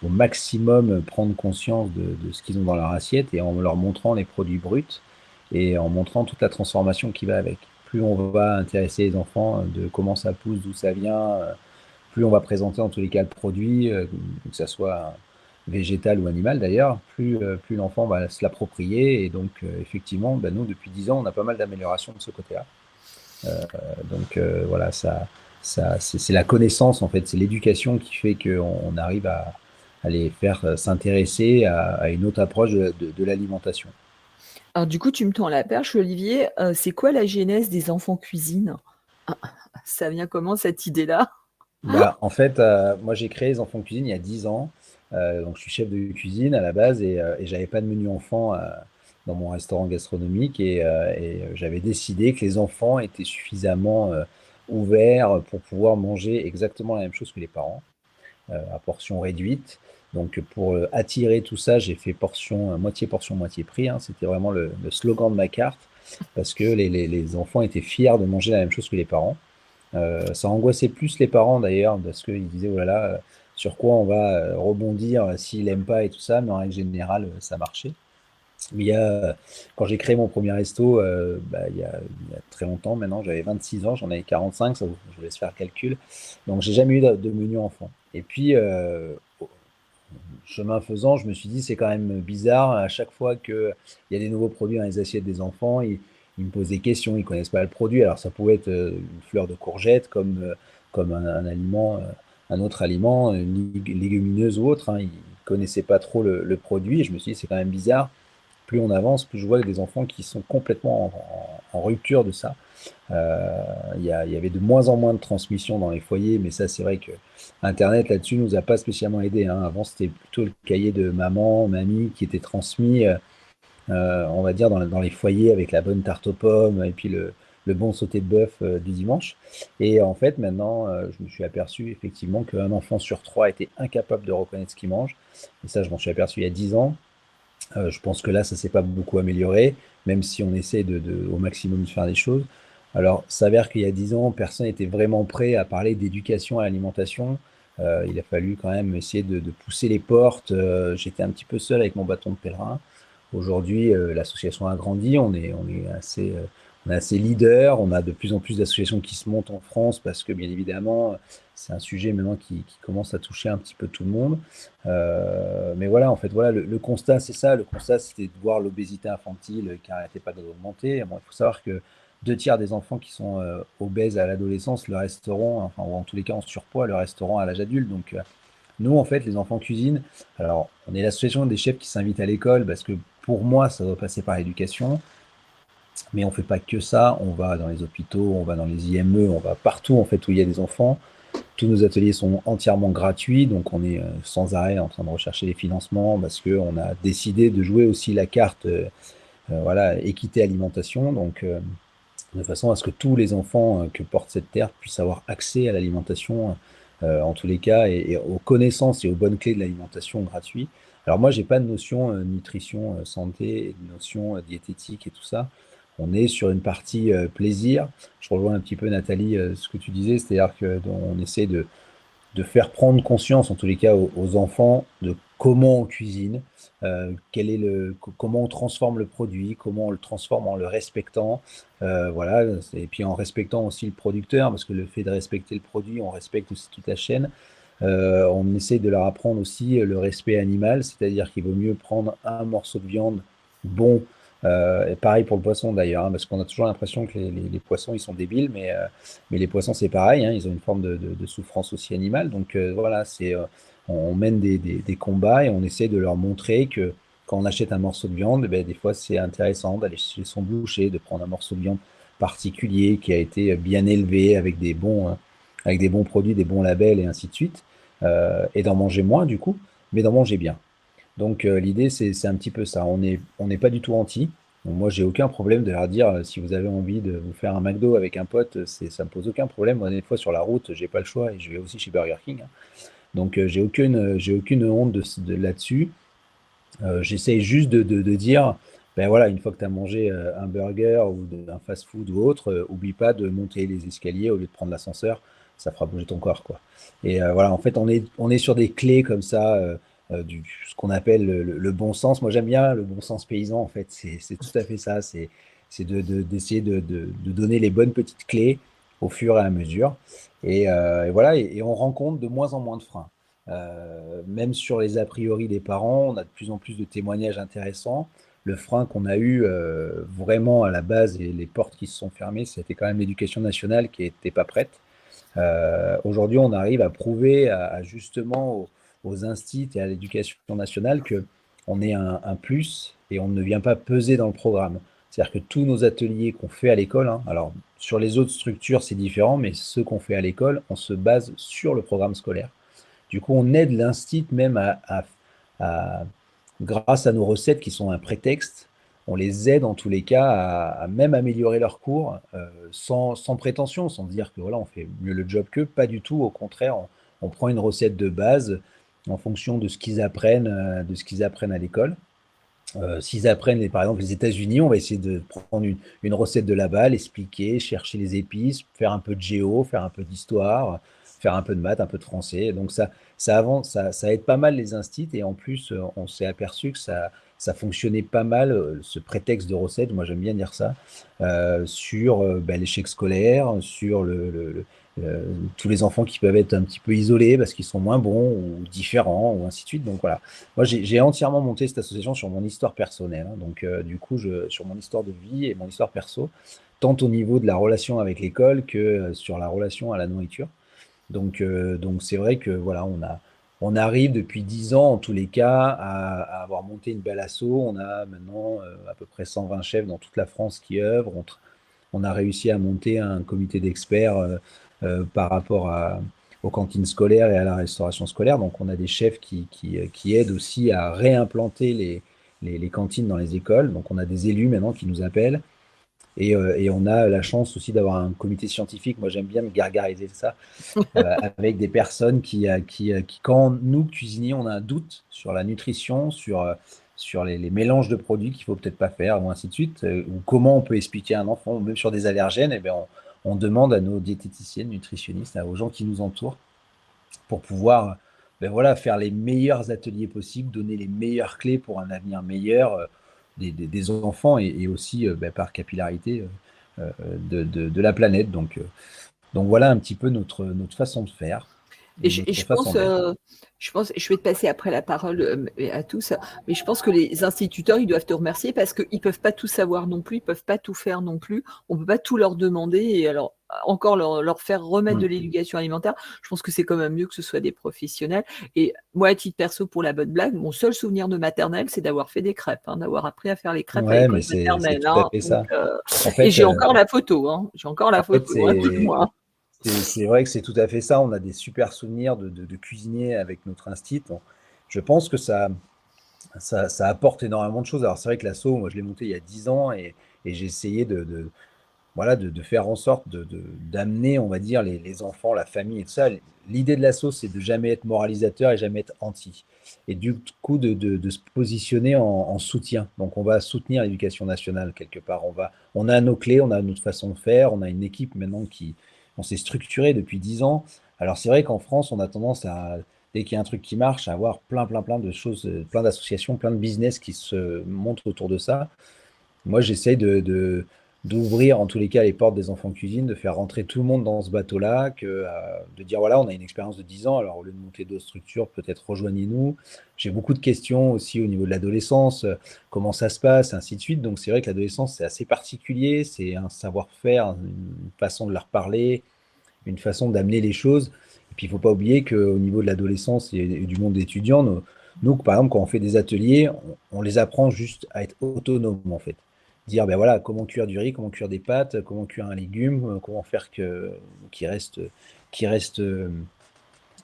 au maximum prendre conscience de ce qu'ils ont dans leur assiette et en leur montrant les produits bruts et en montrant toute la transformation qui va avec. Plus on va intéresser les enfants de comment ça pousse, d'où ça vient, plus on va présenter en tous les cas le produit, que ça soit végétal ou animal d'ailleurs, plus l'enfant va se l'approprier. Et donc, effectivement, nous, depuis 10 ans, on a pas mal d'améliorations de ce côté-là. Voilà, c'est la connaissance, en fait, c'est l'éducation qui fait qu'on arrive à les faire s'intéresser à une autre approche de l'alimentation. Alors du coup, tu me tends la perche, Olivier. C'est quoi la genèse des enfants cuisine? Ça vient comment cette idée-là? En fait, moi j'ai créé les enfants cuisine il y a 10 ans. Donc je suis chef de cuisine à la base et j'avais pas de menu enfant dans mon restaurant gastronomique et j'avais décidé que les enfants étaient suffisamment ouverts pour pouvoir manger exactement la même chose que les parents, à portion réduite. Donc pour attirer tout ça, j'ai fait portion, moitié prix, hein. C'était vraiment le slogan de ma carte parce que les enfants étaient fiers de manger la même chose que les parents. Ça angoissait plus les parents d'ailleurs parce qu'ils disaient oh là là, sur quoi on va rebondir s'il n'aime pas et tout ça, mais en règle générale ça marchait. Mais quand j'ai créé mon premier resto, il y a très longtemps maintenant, j'avais 26 ans, j'en avais 45, je vous laisse faire le calcul. Donc j'ai jamais eu de menu enfant. Et puis chemin faisant, je me suis dit c'est quand même bizarre à chaque fois qu'il y a des nouveaux produits dans les assiettes des enfants, ils me posent des questions, ils connaissent pas le produit. Alors ça pouvait être une fleur de courgette comme un aliment, un autre aliment, une légumineuse ou autre, hein. Ils connaissaient pas trop le produit. Et je me suis dit c'est quand même bizarre. Plus on avance, plus je vois des enfants qui sont complètement en rupture de ça. Il y avait de moins en moins de transmission dans les foyers, mais ça c'est vrai que Internet là-dessus nous a pas spécialement aidé, hein. Avant c'était plutôt le cahier de maman, mamie qui était transmis, on va dire dans les foyers avec la bonne tarte aux pommes et puis le bon sauté de bœuf du dimanche. Et en fait maintenant, je me suis aperçu effectivement qu'un enfant sur 3 était incapable de reconnaître ce qu'il mange. Et ça je m'en suis aperçu il y a 10 ans. Je pense que là, ça s'est pas beaucoup amélioré, même si on essaie au maximum de faire des choses. Alors, s'avère qu'il y a 10 ans, personne n'était vraiment prêt à parler d'éducation à l'alimentation. Il a fallu quand même essayer de pousser les portes. J'étais un petit peu seul avec mon bâton de pèlerin. Aujourd'hui, l'association a grandi, on est assez leader. On a de plus en plus d'associations qui se montent en France parce que, bien évidemment, c'est un sujet maintenant qui commence à toucher un petit peu tout le monde. Mais voilà, en fait, voilà, le constat, c'est ça. Le constat, c'était de voir l'obésité infantile qui n'arrêtait pas d'augmenter. Bon, il faut savoir que 2 tiers des enfants qui sont obèses à l'adolescence le resteront, enfin, ou en tous les cas en surpoids, le resteront à l'âge adulte. Donc, nous, en fait, les enfants cuisinent. Alors, on est l'association des chefs qui s'invitent à l'école parce que pour moi, ça doit passer par l'éducation. Mais on ne fait pas que ça, on va dans les hôpitaux, on va dans les IME, on va partout en fait où il y a des enfants. Tous nos ateliers sont entièrement gratuits, donc on est sans arrêt en train de rechercher les financements parce qu'on a décidé de jouer aussi la carte voilà, équité alimentation, donc de façon à ce que tous les enfants que porte cette terre puissent avoir accès à l'alimentation en tous les cas et aux connaissances et aux bonnes clés de l'alimentation gratuite. Alors moi, j'ai pas de notion nutrition, santé, de notion diététique et tout ça. On est sur une partie plaisir. Je rejoins un petit peu Nathalie ce que tu disais, c'est-à-dire qu'on essaie de faire prendre conscience, en tous les cas, aux enfants de comment on cuisine, comment on transforme le produit, comment on le transforme en le respectant, voilà, et puis en respectant aussi le producteur, parce que le fait de respecter le produit, on respecte aussi toute la chaîne. On essaie de leur apprendre aussi le respect animal, c'est-à-dire qu'il vaut mieux prendre un morceau de viande bon, et pareil pour le poisson d'ailleurs, hein, parce qu'on a toujours l'impression que les poissons ils sont débiles, mais les poissons c'est pareil, hein, ils ont une forme de souffrance aussi animale. Donc voilà, on mène des combats et on essaie de leur montrer que quand on achète un morceau de viande, ben, des fois c'est intéressant d'aller chez son boucher, de prendre un morceau de viande particulier qui a été bien élevé avec des bons produits, des bons labels et ainsi de suite, et d'en manger moins du coup, mais d'en manger bien. Donc l'idée, c'est un petit peu ça. On n'est pas du tout anti. Donc, moi, j'ai aucun problème de leur dire si vous avez envie de vous faire un McDo avec un pote, ça me pose aucun problème. Moi, des fois, sur la route, j'ai pas le choix et je vais aussi chez Burger King, hein. Donc j'ai aucune honte là-dessus. J'essaye juste de dire, ben voilà, une fois que tu as mangé un burger ou un fast-food ou autre, oublie pas de monter les escaliers au lieu de prendre l'ascenseur, ça fera bouger ton corps, quoi. Et voilà, en fait, on est sur des clés comme ça, ce qu'on appelle le bon sens. Moi, j'aime bien le bon sens paysan, en fait, c'est tout à fait ça, c'est d'essayer de donner les bonnes petites clés au fur et à mesure. Et voilà, et on rencontre de moins en moins de freins. Même sur les a priori des parents, on a de plus en plus de témoignages intéressants. Le frein qu'on a eu vraiment à la base et les portes qui se sont fermées, c'était quand même l'éducation nationale qui n'était pas prête. Aujourd'hui, on arrive à prouver justement aux instits et à l'éducation nationale que on est un plus et on ne vient pas peser dans le programme. C'est-à-dire que tous nos ateliers qu'on fait à l'école, hein, alors sur les autres structures c'est différent, mais ceux qu'on fait à l'école, on se base sur le programme scolaire. Du coup, on aide l'instit même grâce à nos recettes qui sont un prétexte, on les aide en tous les cas à même améliorer leur cours sans prétention, sans dire que voilà, on fait mieux le job qu'eux, pas du tout. Au contraire, on prend une recette de base en fonction de ce qu'ils apprennent, à l'école. S'ils apprennent, par exemple, les États-Unis, on va essayer de prendre une recette de là-bas, l'expliquer, chercher les épices, faire un peu de géo, faire un peu d'histoire, faire un peu de maths, un peu de français. Donc ça avance, ça aide pas mal les instits et en plus, on s'est aperçu que ça fonctionnait pas mal, ce prétexte de recette, moi j'aime bien dire ça, sur l'échec scolaire, sur euh, tous les enfants qui peuvent être un petit peu isolés parce qu'ils sont moins bons ou différents ou ainsi de suite. Donc voilà. Moi, j'ai entièrement monté cette association sur mon histoire personnelle, hein. Donc, du coup, sur mon histoire de vie et mon histoire perso, tant au niveau de la relation avec l'école que sur la relation à la nourriture. Donc c'est vrai que voilà, on arrive depuis 10 ans, en tous les cas, à avoir monté une belle asso. On a maintenant à peu près 120 chefs dans toute la France qui œuvrent. On a réussi à monter un comité d'experts par rapport aux cantines scolaires et à la restauration scolaire. Donc, on a des chefs qui aident aussi à réimplanter les cantines dans les écoles. Donc, on a des élus maintenant qui nous appellent. Et on a la chance aussi d'avoir un comité scientifique. Moi, j'aime bien me gargariser ça, avec des personnes quand nous, cuisiniers, on a un doute sur la nutrition, sur les mélanges de produits qu'il faut peut-être pas faire, ou ainsi de suite, ou comment on peut expliquer à un enfant, ou même sur des allergènes, eh bien, on demande à nos diététiciennes, nutritionnistes, aux gens qui nous entourent, pour pouvoir ben voilà, faire les meilleurs ateliers possibles, donner les meilleures clés pour un avenir meilleur des enfants et aussi ben, par capillarité de la planète. Donc voilà un petit peu notre façon de faire. Et je pense, je vais te passer après la parole à tous, mais je pense que les instituteurs, ils doivent te remercier parce qu'ils ne peuvent pas tout savoir non plus, ils ne peuvent pas tout faire non plus, on ne peut pas tout leur demander. Et alors, encore leur faire remettre de Mm. l'éducation alimentaire, je pense que c'est quand même mieux que ce soit des professionnels. Et moi, à titre perso, pour la bonne blague, mon seul souvenir de maternelle, c'est d'avoir fait des crêpes, d'avoir appris à faire les crêpes à Ouais, mais l'école c'est maternelle. tout à fait ça. En Et fait, j'ai encore la photo, j'ai encore la en fait, photo, de moi. c'est vrai que c'est tout à fait ça. On a des super souvenirs de cuisiner avec notre instit. Je pense que ça apporte énormément de choses. Alors, c'est vrai que l'assaut, moi, je l'ai monté il y a 10 ans et j'ai essayé voilà, de faire en sorte d'amener, on va dire, les enfants, la famille et tout ça. L'idée de l'assaut, c'est de jamais être moralisateur et jamais être anti. Et du coup, de se positionner en soutien. Donc, on va soutenir l'éducation nationale quelque part. On a nos clés, on a notre façon de faire, on a une équipe maintenant on s'est structuré depuis 10 ans. Alors, c'est vrai qu'en France, on a tendance à, dès qu'il y a un truc qui marche, à avoir plein de choses, plein d'associations, plein de business qui se montrent autour de ça. Moi, j'essaye d'ouvrir en tous les cas les portes des enfants cuisine, de faire rentrer tout le monde dans ce bateau-là, de dire voilà, on a une expérience de 10 ans, alors au lieu de monter d'autres structures, peut-être rejoignez-nous. J'ai beaucoup de questions aussi au niveau de l'adolescence, comment ça se passe, ainsi de suite. Donc c'est vrai que l'adolescence, c'est assez particulier, c'est un savoir-faire, une façon de leur parler, une façon d'amener les choses. Et puis il ne faut pas oublier qu'au niveau de l'adolescence et du monde étudiant, nous, par exemple, quand on fait des ateliers, on les apprend juste à être autonomes en fait. Dire ben voilà, comment cuire du riz, comment cuire des pâtes, comment cuire un légume, comment faire qu'il reste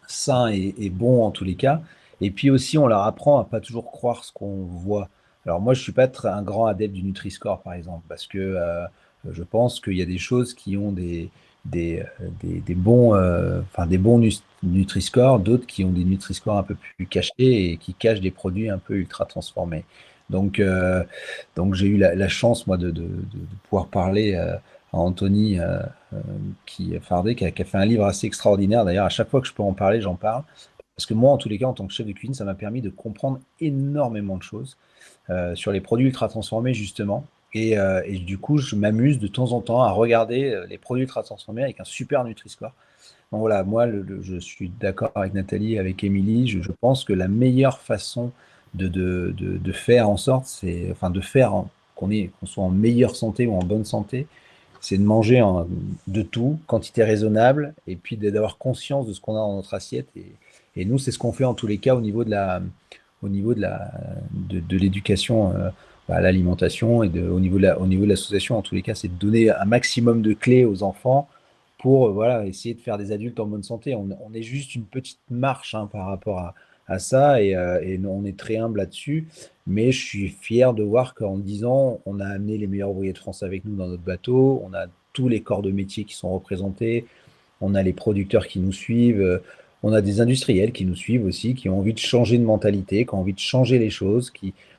sain et bon en tous les cas. Et puis aussi, on leur apprend à pas toujours croire ce qu'on voit. Alors moi, je suis pas un grand adepte du Nutri-Score, par exemple, parce que je pense qu'il y a des choses qui ont des bons, enfin des bons Nutri-Score, d'autres qui ont des Nutri-Score un peu plus cachés et qui cachent des produits un peu ultra transformés. Donc, euh, donc j'ai eu la chance, moi, de pouvoir parler à Anthony Fardet, qui a fait un livre assez extraordinaire. D'ailleurs, à chaque fois que je peux en parler, j'en parle. Parce que moi, en tous les cas, en tant que chef de cuisine, ça m'a permis de comprendre énormément de choses sur les produits ultra transformés, justement. Et du coup, je m'amuse de temps en temps à regarder les produits ultra transformés avec un super Nutri-Score. Donc voilà, moi, je suis d'accord avec Nathalie, avec Émilie. Je pense que la meilleure façon de faire en sorte, enfin, de faire qu'on soit en meilleure santé ou en bonne santé, c'est de manger de tout, quantité raisonnable, et puis d'avoir conscience de ce qu'on a dans notre assiette. Et nous, c'est ce qu'on fait en tous les cas au niveau de l'éducation à l'alimentation et au niveau de l'association. En tous les cas, c'est de donner un maximum de clés aux enfants pour voilà, essayer de faire des adultes en bonne santé. On est juste une petite marche par rapport à ça et on est très humble là-dessus. Mais je suis fier de voir qu'en 10 ans, on a amené les meilleurs ouvriers de France avec nous dans notre bateau. On a tous les corps de métier qui sont représentés. On a les producteurs qui nous suivent. On a des industriels qui nous suivent aussi, qui ont envie de changer de mentalité, qui ont envie de changer les choses.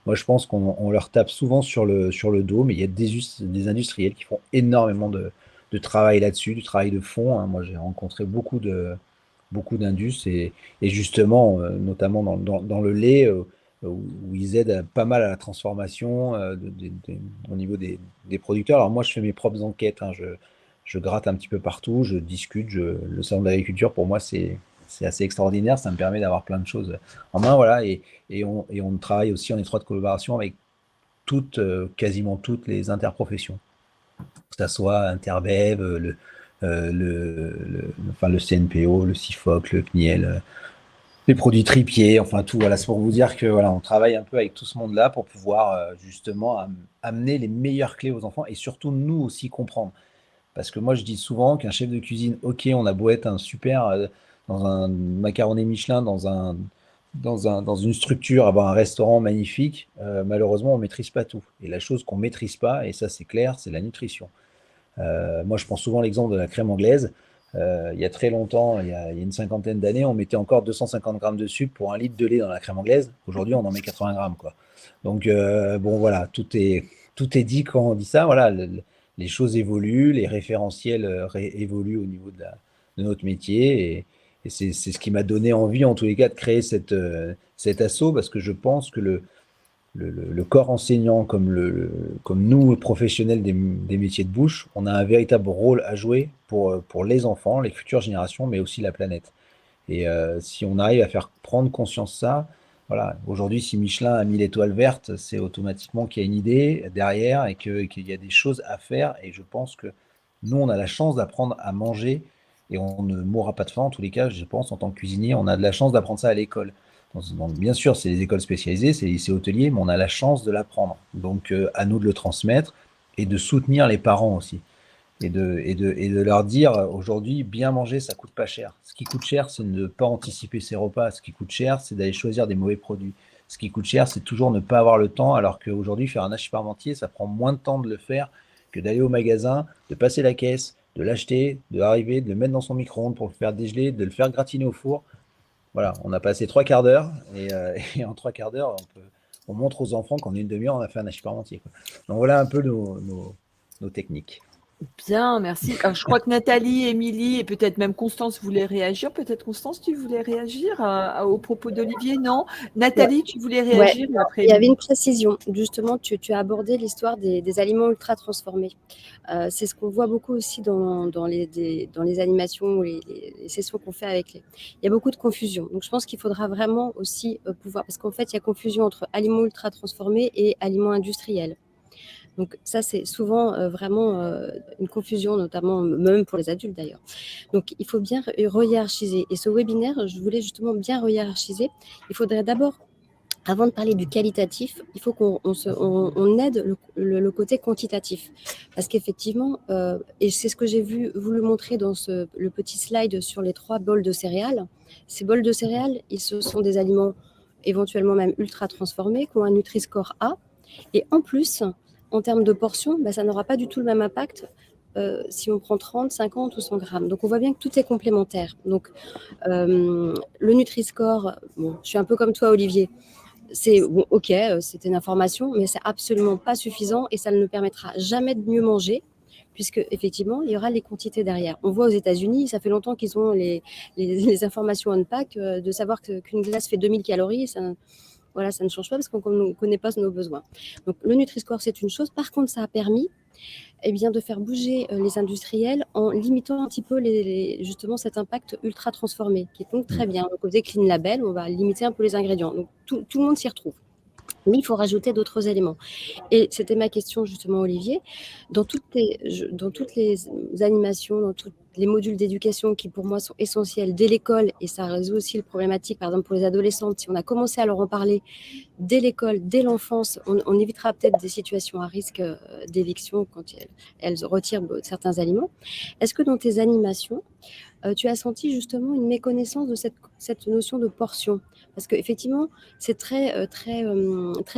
Moi, je pense qu'on leur tape souvent sur le dos, mais il y a des industriels qui font énormément de travail là-dessus, du travail de fond. Moi, j'ai rencontré beaucoup d'indus et justement, notamment dans le lait, où ils aident pas mal à la transformation au niveau des producteurs. Alors moi, je fais mes propres enquêtes. Je gratte un petit peu partout, je discute. Le salon de l'agriculture, pour moi, c'est assez extraordinaire. Ça me permet d'avoir plein de choses en main. Voilà, et on travaille aussi en étroite collaboration avec quasiment toutes les interprofessions, que ça soit Interbev, enfin, le CNPO, le CIFOC, le CNIEL, les produits tripiers, enfin tout. Voilà, c'est pour vous dire que voilà, on travaille un peu avec tout ce monde-là pour pouvoir justement amener les meilleures clés aux enfants et surtout nous aussi comprendre. Parce que moi, je dis souvent qu'un chef de cuisine, ok, on a beau être un super dans un macaroné Michelin, dans une structure, avoir un restaurant magnifique, malheureusement, on ne maîtrise pas tout. Et la chose qu'on ne maîtrise pas, et ça c'est clair, c'est la nutrition. Moi, je prends souvent l'exemple de la crème anglaise. Il y a très longtemps, il y a une cinquantaine d'années, on mettait encore 250 grammes de sucre pour un litre de lait dans la crème anglaise. Aujourd'hui, on en met 80 grammes, quoi. Donc, bon, voilà, tout est dit quand on dit ça. Voilà, les choses évoluent, les référentiels évoluent au niveau de notre métier. Et c'est ce qui m'a donné envie, en tous les cas, de créer cet asso, parce que je pense que le corps enseignant, comme nous, professionnels des métiers de bouche, on a un véritable rôle à jouer pour les enfants, les futures générations, mais aussi la planète. Et si on arrive à faire prendre conscience de ça, voilà, aujourd'hui, si Michelin a mis l'étoile verte, c'est automatiquement qu'il y a une idée derrière et qu'il y a des choses à faire. Et je pense que nous, on a la chance d'apprendre à manger et on ne mourra pas de faim, en tous les cas, je pense, en tant que cuisinier, on a de la chance d'apprendre ça à l'école. Donc, bien sûr, c'est les écoles spécialisées, c'est les lycées hôteliers, mais on a la chance de l'apprendre. Donc, à nous de le transmettre et de soutenir les parents aussi. Et de leur dire, aujourd'hui, bien manger, ça coûte pas cher. Ce qui coûte cher, c'est de ne pas anticiper ses repas. Ce qui coûte cher, c'est d'aller choisir des mauvais produits. Ce qui coûte cher, c'est toujours ne pas avoir le temps, alors qu'aujourd'hui, faire un hachis parmentier, ça prend moins de temps de le faire que d'aller au magasin, de passer la caisse, de l'acheter, d'arriver, de le mettre dans son micro-ondes pour le faire dégeler, de le faire gratiner au four. Voilà, on a passé 3 quarts d'heure et en 3 quarts d'heure, on montre aux enfants qu'en une demi-heure, on a fait un hachis parmentier, quoi. Donc voilà un peu nos techniques. Bien, merci. Alors, je crois que Nathalie, Émilie et peut-être même Constance voulaient réagir. Peut-être Constance, tu voulais réagir aux propos d'Olivier? Non. Nathalie, tu voulais Ouais, réagir après il y avait Émilie. une précision. Justement, tu as abordé l'histoire des aliments ultra transformés. C'est ce qu'on voit beaucoup aussi dans les animations ou les sessions qu'on fait avec les. Il y a beaucoup de confusion. Donc, je pense qu'il faudra vraiment aussi pouvoir. Parce qu'en fait, il y a confusion entre aliments ultra transformés et aliments industriels. Donc, ça, c'est souvent vraiment une confusion, notamment même pour les adultes d'ailleurs. Donc, il faut bien re-hiérarchiser. Et ce webinaire, je voulais justement bien re-hiérarchiser. Il faudrait d'abord, avant de parler du qualitatif, il faut qu'on aide le côté quantitatif. Parce qu'effectivement, et c'est ce que j'ai voulu montrer dans le petit slide sur les 3 bols de céréales. Ces bols de céréales, ce sont des aliments éventuellement même ultra transformés, qui ont un Nutri-Score A. Et en plus, en termes de portions, ça n'aura pas du tout le même impact si on prend 30, 50 ou 100 grammes. Donc, on voit bien que tout est complémentaire. Donc, le Nutri-Score, bon, je suis un peu comme toi, Olivier. C'est bon, ok, c'est une information, mais c'est absolument pas suffisant et ça ne nous permettra jamais de mieux manger, puisque effectivement, il y aura les quantités derrière. On voit aux États-Unis, ça fait longtemps qu'ils ont les informations on pack, de savoir qu'une glace fait 2000 calories, voilà, ça ne change pas parce qu'on ne connaît pas nos besoins. Donc, le Nutri-Score, c'est une chose. Par contre, ça a permis de faire bouger les industriels en limitant un petit peu justement cet impact ultra transformé, qui est donc très bien. Donc, on faisait Clean Label, on va limiter un peu les ingrédients. Donc, tout le monde s'y retrouve. Mais il faut rajouter d'autres éléments. Et c'était ma question justement, Olivier. Dans toutes les animations, dans tous les modules d'éducation qui pour moi sont essentiels dès l'école, et ça résout aussi le problématique, par exemple pour les adolescentes, si on a commencé à leur en parler dès l'école, dès l'enfance, on évitera peut-être des situations à risque d'éviction quand elles retirent certains aliments. Est-ce que dans tes animations, tu as senti justement une méconnaissance de cette notion de portion? Parce qu'effectivement, c'est très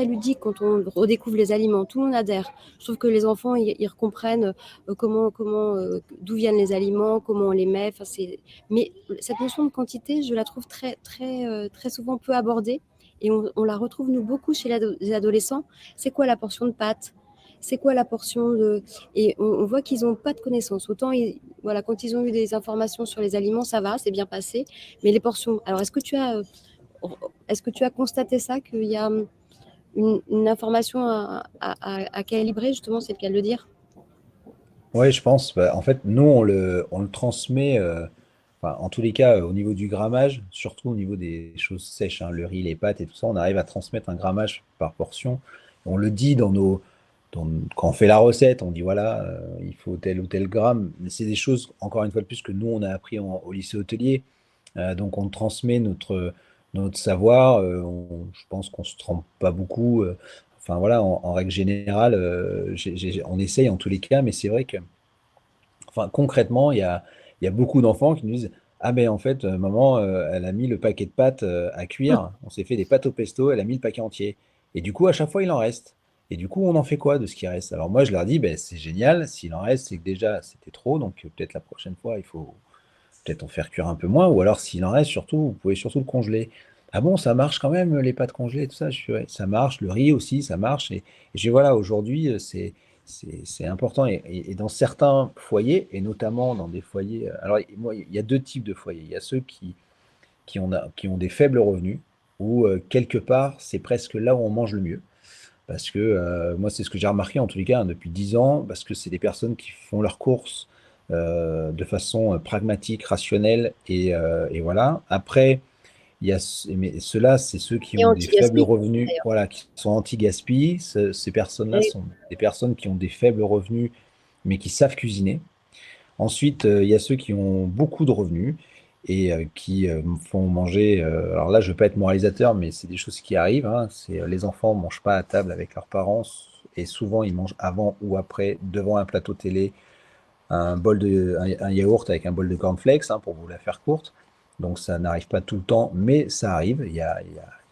ludique quand on redécouvre les aliments. Tout le monde adhère. Je trouve que les enfants, ils comprennent d'où viennent les aliments, comment on les met. Mais cette notion de quantité, je la trouve très souvent peu abordée. Et on la retrouve, nous, beaucoup chez les adolescents. C'est quoi la portion de pâtes? C'est quoi la portion de... Et on voit qu'ils n'ont pas de connaissances. Autant, voilà, quand ils ont eu des informations sur les aliments, ça va, c'est bien passé. Mais les portions... Alors, est-ce que tu as constaté ça, qu'il y a une information à calibrer, justement, c'est le cas de le dire? Oui, je pense. En fait, nous, on le transmet, enfin, en tous les cas, au niveau du grammage, surtout au niveau des choses sèches, hein, le riz, les pâtes et tout ça, on arrive à transmettre un grammage par portion. On le dit quand on fait la recette, on dit voilà, il faut tel ou tel gramme. Mais c'est des choses, encore une fois de plus, que nous, on a appris au lycée hôtelier. Donc, on transmet notre savoir. Je pense qu'on se trompe pas beaucoup. Enfin, voilà, en règle générale, on essaye en tous les cas, mais c'est vrai que, enfin, concrètement, il y a beaucoup d'enfants qui nous disent, ah ben en fait, maman, elle a mis le paquet de pâtes à cuire, on s'est fait des pâtes au pesto, elle a mis le paquet entier. Et du coup, à chaque fois, il en reste. Et du coup, on en fait quoi de ce qui reste? Alors moi, je leur dis, ben, c'est génial, s'il en reste, c'est que déjà, c'était trop, donc peut-être la prochaine fois, il faut peut-être en faire cuire un peu moins, ou alors s'il en reste, surtout, vous pouvez surtout le congeler. Ah bon, ça marche quand même, les pâtes congelées, tout ça. Je suis, ouais, ça marche, le riz aussi, ça marche. Et je dis, voilà, aujourd'hui, c'est important. Et dans certains foyers, et notamment dans des foyers. Alors, moi, il y a 2 types de foyers. Il y a ceux qui ont des faibles revenus, où quelque part, c'est presque là où on mange le mieux. Parce que moi, c'est ce que j'ai remarqué en tous les cas, hein, depuis 10 ans, parce que c'est des personnes qui font leurs courses de façon pragmatique, rationnelle, et voilà. Après, mais ceux-là, c'est ceux qui Et ont des faibles anti-gaspi, revenus, d'ailleurs. voilà, qui sont anti-gaspi. Ces personnes-là Et sont des personnes qui ont des faibles revenus, mais qui savent cuisiner. Ensuite, il y a ceux qui ont beaucoup de revenus et qui font manger. Alors là, je ne veux pas être moralisateur, mais c'est des choses qui arrivent, hein. Les enfants ne mangent pas à table avec leurs parents et souvent ils mangent avant ou après, devant un plateau télé, un yaourt avec un bol de cornflakes, hein, pour vous la faire courte. Donc ça n'arrive pas tout le temps, mais ça arrive.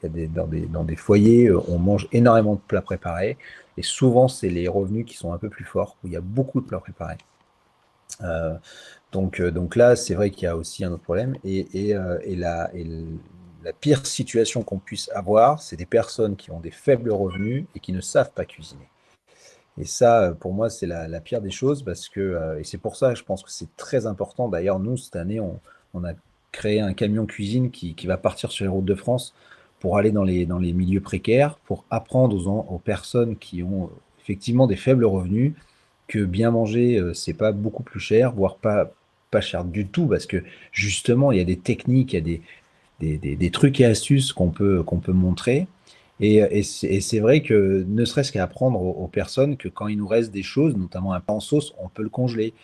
Dans des foyers, on mange énormément de plats préparés et souvent c'est les revenus qui sont un peu plus forts, où il y a beaucoup de plats préparés. Euh, donc là, c'est vrai qu'il y a aussi un autre problème. La pire situation qu'on puisse avoir, c'est des personnes qui ont des faibles revenus et qui ne savent pas cuisiner. Et ça, pour moi, c'est la pire des choses parce que, et c'est pour ça, je pense que c'est très important. D'ailleurs, nous, cette année, on a créé un camion cuisine qui va partir sur les routes de France pour aller dans les milieux précaires, pour apprendre aux personnes qui ont effectivement des faibles revenus que bien manger, c'est pas beaucoup plus cher, voire pas cher du tout, parce que justement, il y a des techniques, il y a des trucs et astuces qu'on peut montrer. Et c'est vrai que ne serait-ce qu'à apprendre aux personnes que quand il nous reste des choses, notamment un pain en sauce, on peut le congeler.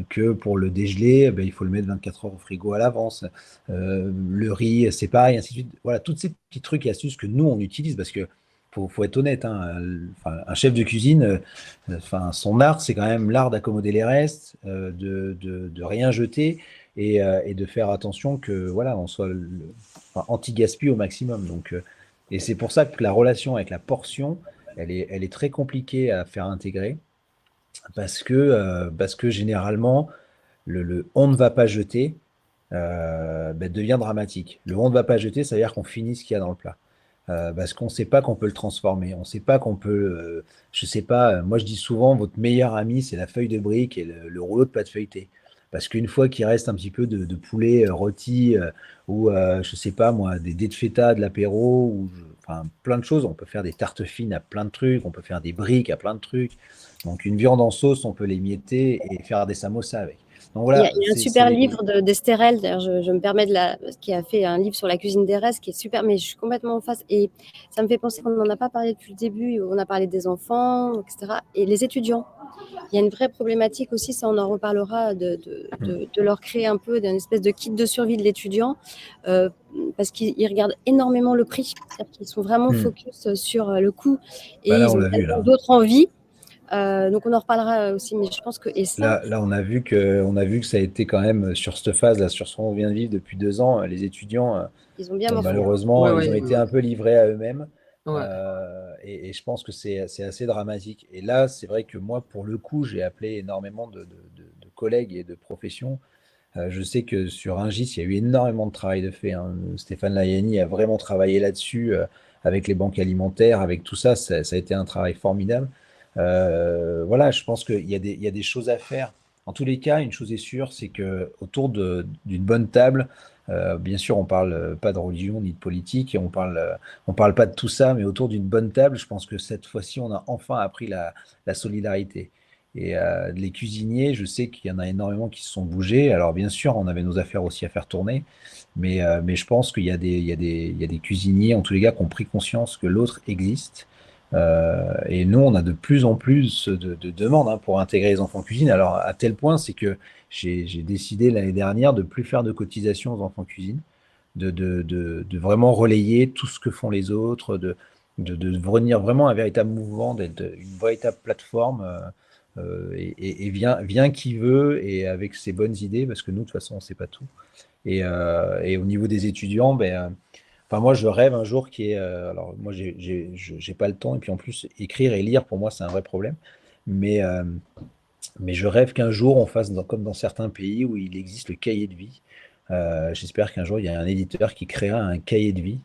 Que pour le dégeler, ben, il faut le mettre 24 heures au frigo à l'avance. Le riz, c'est pareil, ainsi de suite. Voilà, tous ces petits trucs et astuces que nous, on utilise parce que faut être honnête, hein, un chef de cuisine, son art, c'est quand même l'art d'accommoder les restes, de rien jeter et de faire attention que voilà, on soit anti-gaspi au maximum. Et c'est pour ça que la relation avec la portion, elle est très compliquée à faire intégrer parce que généralement, le on ne va pas jeter devient dramatique. Le on ne va pas jeter, ça veut dire qu'on finit ce qu'il y a dans le plat. Parce qu'on ne sait pas qu'on peut le transformer, on ne sait pas qu'on peut, je sais pas, moi je dis souvent, votre meilleur ami, c'est la feuille de brique et le rouleau de pâte feuilletée. Parce qu'une fois qu'il reste un petit peu de poulet rôti ou, je sais pas moi, des dés de feta, de l'apéro, enfin plein de choses, on peut faire des tartes fines à plein de trucs, on peut faire des briques à plein de trucs. Donc une viande en sauce, on peut l'émietter et faire des samosas avec. Donc voilà, Il y a un super livre d'Estérel, d'ailleurs je me permets qui a fait un livre sur la cuisine des restes qui est super, mais je suis complètement en face et ça me fait penser qu'on n'en a pas parlé depuis le début, on a parlé des enfants, etc. Et les étudiants, il y a une vraie problématique aussi, ça on en reparlera, de leur créer un peu d'une espèce de kit de survie de l'étudiant, parce qu'ils regardent énormément le prix, c'est-à-dire qu'ils sont vraiment focus sur le coût et là, ils ont d'autres envies. Donc on en reparlera aussi, mais je pense que là on a vu que ça a été quand même sur cette phase là, sur ce qu'on vient de vivre depuis 2 ans, les étudiants ils ont bien malheureusement ils ont été un peu livrés à eux-mêmes. Ouais. Et je pense que c'est assez dramatique. Et là, c'est vrai que moi, pour le coup, j'ai appelé énormément de collègues et de professions. Je sais que sur Rungis, il y a eu énormément de travail de fait, hein. Stéphane Layani a vraiment travaillé là-dessus, avec les banques alimentaires, avec tout ça. Ça a été un travail formidable. Voilà, je pense qu'il y a des choses à faire. En tous les cas, une chose est sûre, c'est que autour d'une bonne table, bien sûr, on parle pas de religion ni de politique, et on parle pas de tout ça, mais autour d'une bonne table, je pense que cette fois-ci, on a enfin appris la solidarité. Et les cuisiniers, je sais qu'il y en a énormément qui se sont bougés. Alors bien sûr, on avait nos affaires aussi à faire tourner, mais je pense qu'il y a des cuisiniers, en tous les cas, qui ont pris conscience que l'autre existe. Et nous, on a de plus en plus de demandes, hein, pour intégrer les enfants cuisine. Alors, à tel point, c'est que j'ai décidé l'année dernière de plus faire de cotisations aux enfants cuisine, de vraiment relayer tout ce que font les autres, de devenir vraiment un véritable mouvement, d'être une véritable plateforme. Et vient qui veut et avec ses bonnes idées, parce que nous, de toute façon, on ne sait pas tout. Et au niveau des étudiants, enfin, moi, je rêve un jour qui est. Alors, moi, j'ai pas le temps, et puis en plus, écrire et lire, pour moi, c'est un vrai problème. Mais, mais je rêve qu'un jour, on fasse comme dans certains pays où il existe le cahier de vie. J'espère qu'un jour, il y a un éditeur qui créera un cahier de vie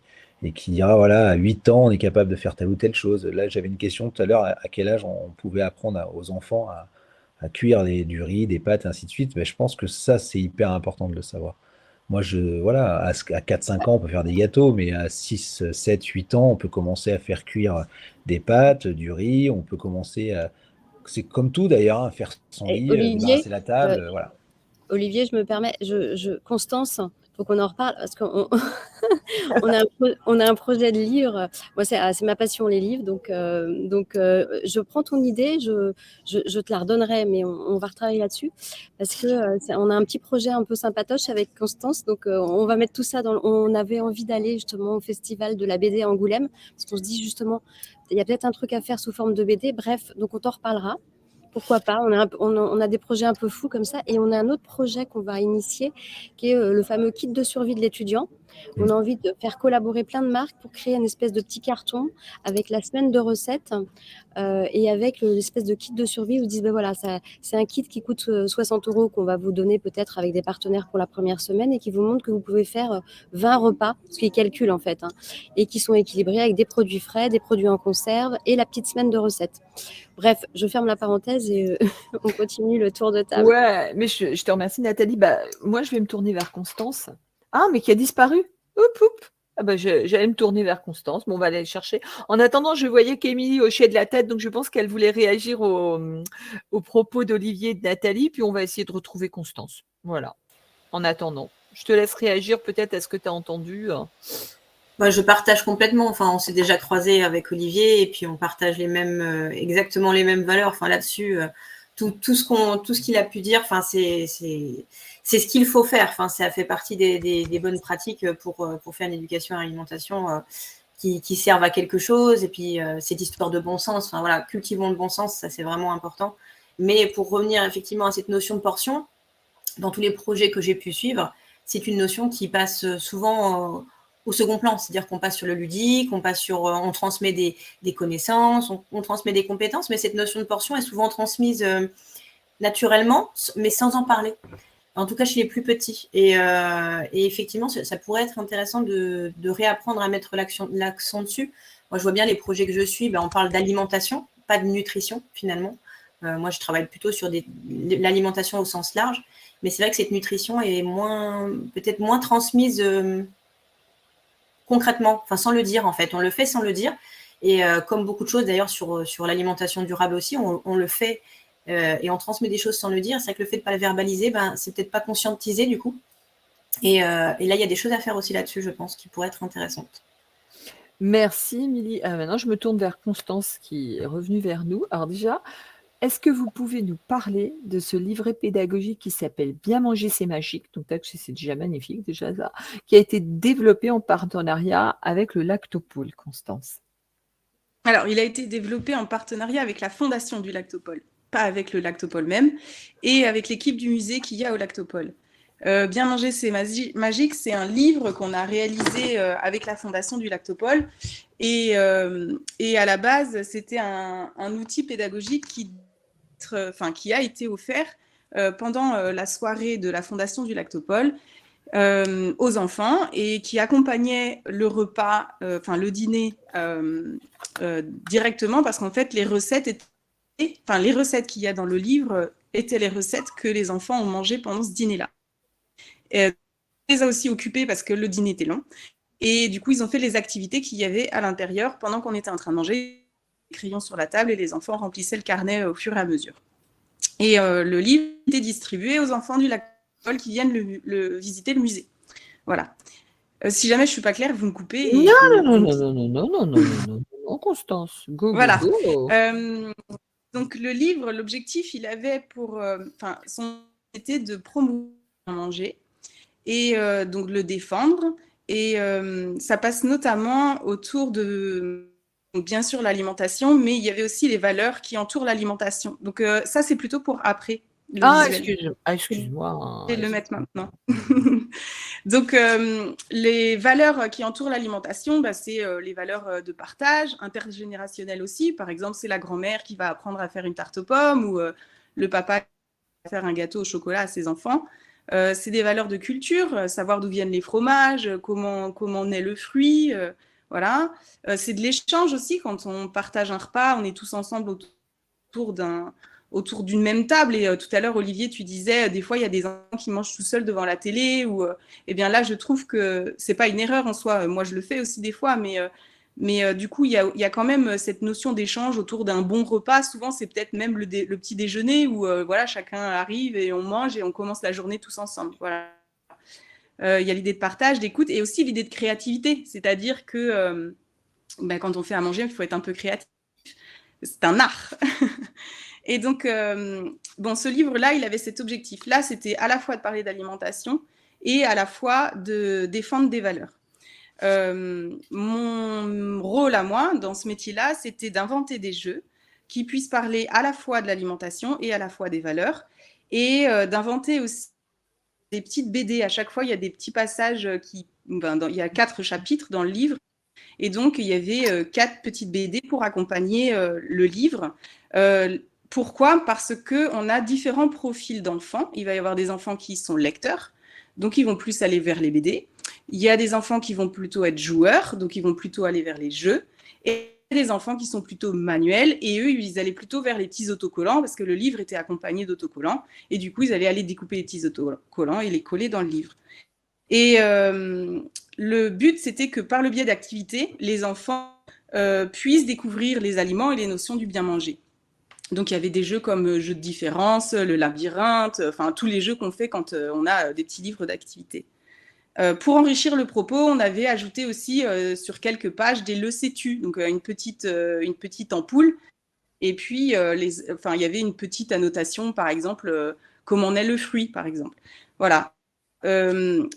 et qui dira, voilà, à 8 ans, on est capable de faire telle ou telle chose. Là, j'avais une question tout à l'heure, à quel âge on pouvait apprendre aux enfants à cuire du riz, des pâtes, ainsi de suite. Je pense que ça, c'est hyper important de le savoir. Moi, voilà, à 4-5 ans, on peut faire des gâteaux, mais à 6, 7, 8 ans, on peut commencer à faire cuire des pâtes, du riz, on peut commencer à. C'est comme tout d'ailleurs, hein, faire son lit, débarrasser la table, voilà. Olivier, je me permets, Constance, faut qu'on en reparle parce qu'on on a un projet de livre. Moi, c'est ma passion, les livres. Donc, je prends ton idée, je te la redonnerai, mais on va retravailler là-dessus parce que on a un petit projet un peu sympatoche avec Constance. Donc, on va mettre tout ça on avait envie d'aller justement au festival de la BD à Angoulême parce qu'on se dit justement, il y a peut-être un truc à faire sous forme de BD. Bref, donc on t'en reparlera. Pourquoi pas, on a des projets un peu fous comme ça. Et on a un autre projet qu'on va initier, qui est le fameux kit de survie de l'étudiant. On a envie de faire collaborer plein de marques pour créer une espèce de petit carton avec la semaine de recettes et avec l'espèce de kit de survie où ils disent, ben voilà, c'est un kit qui coûte 60 € qu'on va vous donner peut-être avec des partenaires pour la première semaine et qui vous montre que vous pouvez faire 20 repas, ce qu'ils calculent en fait, hein, et qui sont équilibrés avec des produits frais, des produits en conserve et la petite semaine de recettes. Bref, je ferme la parenthèse et on continue le tour de table. Ouais, mais je te remercie, Nathalie. Bah, moi, je vais me tourner vers Constance. Ah, mais qui a disparu. Oup. Ah bah, j'allais me tourner vers Constance. Bon, on va aller le chercher. En attendant, je voyais qu'Émilie hochait de la tête, donc je pense qu'elle voulait réagir aux propos d'Olivier et de Nathalie, puis on va essayer de retrouver Constance. Voilà. En attendant, je te laisse réagir peut-être à ce que tu as entendu. Bah, je partage complètement. Enfin, on s'est déjà croisé avec Olivier et puis on partage exactement les mêmes valeurs. Enfin, là-dessus, tout ce qu'il a pu dire, enfin, c'est ce qu'il faut faire. Enfin, ça fait partie des bonnes pratiques pour faire une éducation à l'alimentation qui servent à quelque chose. Et puis, cette histoire de bon sens, enfin, voilà, cultivons le bon sens, ça c'est vraiment important. Mais pour revenir effectivement à cette notion de portion, dans tous les projets que j'ai pu suivre, c'est une notion qui passe souvent au second plan, c'est-à-dire qu'on passe sur le ludique, on transmet des connaissances, on transmet des compétences, mais cette notion de portion est souvent transmise naturellement, mais sans en parler. En tout cas, chez les plus petits. Et effectivement, ça pourrait être intéressant de réapprendre à mettre l'accent dessus. Moi, je vois bien les projets que je suis, on parle d'alimentation, pas de nutrition, finalement. Moi, je travaille plutôt sur l'alimentation au sens large, mais c'est vrai que cette nutrition est peut-être moins transmise concrètement, enfin sans le dire en fait. On le fait sans le dire. Et comme beaucoup de choses d'ailleurs sur l'alimentation durable aussi, on le fait et on transmet des choses sans le dire. C'est vrai que le fait de ne pas le verbaliser, c'est peut-être pas conscientisé du coup. Et là, il y a des choses à faire aussi là-dessus, je pense, qui pourraient être intéressantes. Merci, Émilie. Maintenant, je me tourne vers Constance qui est revenue vers nous. Alors déjà, est-ce que vous pouvez nous parler de ce livret pédagogique qui s'appelle Bien manger, c'est magique, donc c'est déjà magnifique, déjà ça, qui a été développé en partenariat avec le Lactopole, Constance? Alors, il a été développé en partenariat avec la fondation du Lactopole, pas avec le Lactopole même, et avec l'équipe du musée qu'il y a au Lactopole. Bien manger, c'est magique, c'est un livre qu'on a réalisé avec la fondation du Lactopole, et à la base, c'était un outil pédagogique qui a été offert pendant la soirée de la fondation du Lactopole aux enfants et qui accompagnait le repas, le dîner directement parce qu'en fait, les recettes qu'il y a dans le livre étaient les recettes que les enfants ont mangées pendant ce dîner-là. Et on les a aussi occupés parce que le dîner était long. Et du coup, ils ont fait les activités qu'il y avait à l'intérieur pendant qu'on était en train de manger, les crayons sur la table et les enfants remplissaient le carnet au fur et à mesure. Et le livre était distribué aux enfants du Lactopole qui viennent visiter le musée. Voilà. Si jamais je ne suis pas claire, vous me coupez. Non, Constance. Go, voilà. Go. Donc le livre, l'objectif, il avait c'était de promouvoir à manger et donc de le défendre. Et ça passe notamment autour de, donc, bien sûr, l'alimentation, mais il y avait aussi les valeurs qui entourent l'alimentation. Donc ça, c'est plutôt pour après. Excuse-moi. Je vais le mettre maintenant. Donc, les valeurs qui entourent l'alimentation, c'est les valeurs de partage, intergénérationnel aussi. Par exemple, c'est la grand-mère qui va apprendre à faire une tarte aux pommes ou le papa qui va faire un gâteau au chocolat à ses enfants. C'est des valeurs de culture, savoir d'où viennent les fromages, comment naît le fruit. Voilà. C'est de l'échange aussi. Quand on partage un repas, on est tous ensemble autour d'une même table. Et tout à l'heure, Olivier, tu disais, des fois, il y a des enfants qui mangent tout seuls devant la télé. Eh bien là, je trouve que c'est pas une erreur en soi. Moi, je le fais aussi des fois, mais du coup, il y a quand même cette notion d'échange autour d'un bon repas. Souvent, c'est peut-être même le petit déjeuner où voilà, chacun arrive et on mange et on commence la journée tous ensemble. Voilà. Il y a l'idée de partage, d'écoute et aussi l'idée de créativité. C'est-à-dire que quand on fait à manger, il faut être un peu créatif. C'est un art. Et donc, ce livre-là, il avait cet objectif-là, c'était à la fois de parler d'alimentation et à la fois de défendre des valeurs. Mon rôle à moi, dans ce métier-là, c'était d'inventer des jeux qui puissent parler à la fois de l'alimentation et à la fois des valeurs, et d'inventer aussi des petites BD. À chaque fois, il y a des petits passages il y a 4 chapitres dans le livre, et donc il y avait 4 petites BD pour accompagner le livre. Pourquoi ? Parce qu'on a différents profils d'enfants. Il va y avoir des enfants qui sont lecteurs, donc ils vont plus aller vers les BD. Il y a des enfants qui vont plutôt être joueurs, donc ils vont plutôt aller vers les jeux. Et des enfants qui sont plutôt manuels, et eux, ils allaient plutôt vers les petits autocollants, parce que le livre était accompagné d'autocollants, et du coup, ils allaient aller découper les petits autocollants et les coller dans le livre. Et le but, c'était que par le biais d'activités, les enfants puissent découvrir les aliments et les notions du bien manger. Donc, il y avait des jeux comme jeux de différence, le labyrinthe, enfin, tous les jeux qu'on fait quand on a des petits livres d'activités. Pour enrichir le propos, on avait ajouté aussi sur quelques pages des le sais-tu, donc une petite ampoule. Et puis, il y avait une petite annotation, par exemple, comment naît le fruit, par exemple. Voilà.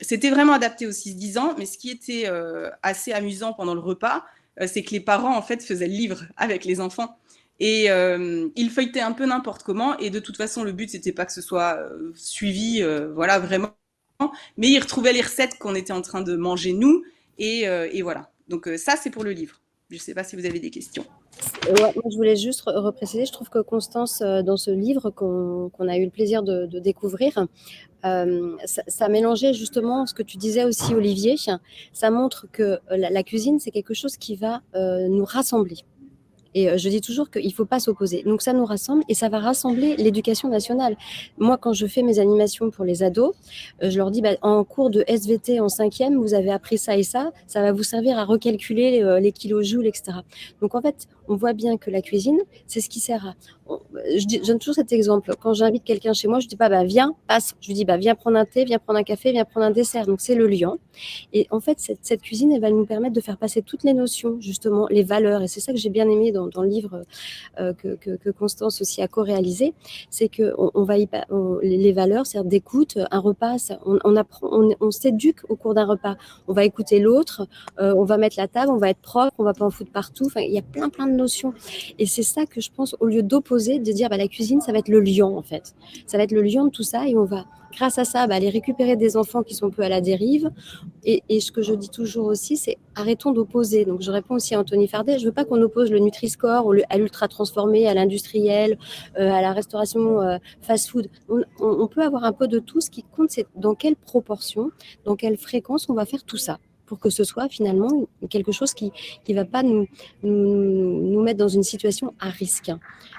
C'était vraiment adapté aux 6-10 ans, mais ce qui était assez amusant pendant le repas, c'est que les parents, en fait, faisaient le livre avec les enfants. Et ils feuilletaient un peu n'importe comment. Et de toute façon, le but, c'était pas que ce soit suivi, voilà, vraiment. Mais ils retrouvaient les recettes qu'on était en train de manger, nous. Et voilà. Donc ça, c'est pour le livre. Je ne sais pas si vous avez des questions. Ouais, moi, je voulais juste repréciser, je trouve que Constance, dans ce livre qu'on a eu le plaisir de découvrir, ça mélangeait justement ce que tu disais aussi, Olivier. Ça montre que la cuisine, c'est quelque chose qui va nous rassembler. Et je dis toujours qu'il ne faut pas s'opposer. Donc ça nous rassemble et ça va rassembler l'éducation nationale. Moi, quand je fais mes animations pour les ados, je leur dis, en cours de SVT en 5e, vous avez appris ça et ça va vous servir à recalculer les kilojoules, etc. Donc en fait, on voit bien que la cuisine, c'est ce qui sert à... Je donne toujours cet exemple. Quand j'invite quelqu'un chez moi, je ne dis pas, viens, passe. Je lui dis, viens prendre un thé, viens prendre un café, viens prendre un dessert. Donc c'est le lien. Et en fait, cette cuisine, elle va nous permettre de faire passer toutes les notions, justement, les valeurs. Et c'est ça que j'ai bien aimé dans le livre que Constance aussi a co-réalisé, c'est que les valeurs, c'est-à-dire d'écoute, un repas, on s'éduque au cours d'un repas. On va écouter l'autre, on va mettre la table, on va être propre, on va pas en foutre partout. Enfin, il y a plein de notions. Et c'est ça que je pense, au lieu d'opposer, de dire la cuisine, ça va être le lien, en fait. Ça va être le lien de tout ça, et on va, grâce à ça, aller récupérer des enfants qui sont un peu à la dérive. Et ce que je dis toujours aussi, c'est arrêtons d'opposer. Donc, je réponds aussi à Anthony Fardet. Je ne veux pas qu'on oppose le Nutri-Score à l'ultra transformé, à l'industriel, à la restauration fast-food. On peut avoir un peu de tout. Ce qui compte, c'est dans quelle proportion, dans quelle fréquence on va faire tout ça, pour que ce soit finalement quelque chose qui ne va pas nous mettre dans une situation à risque.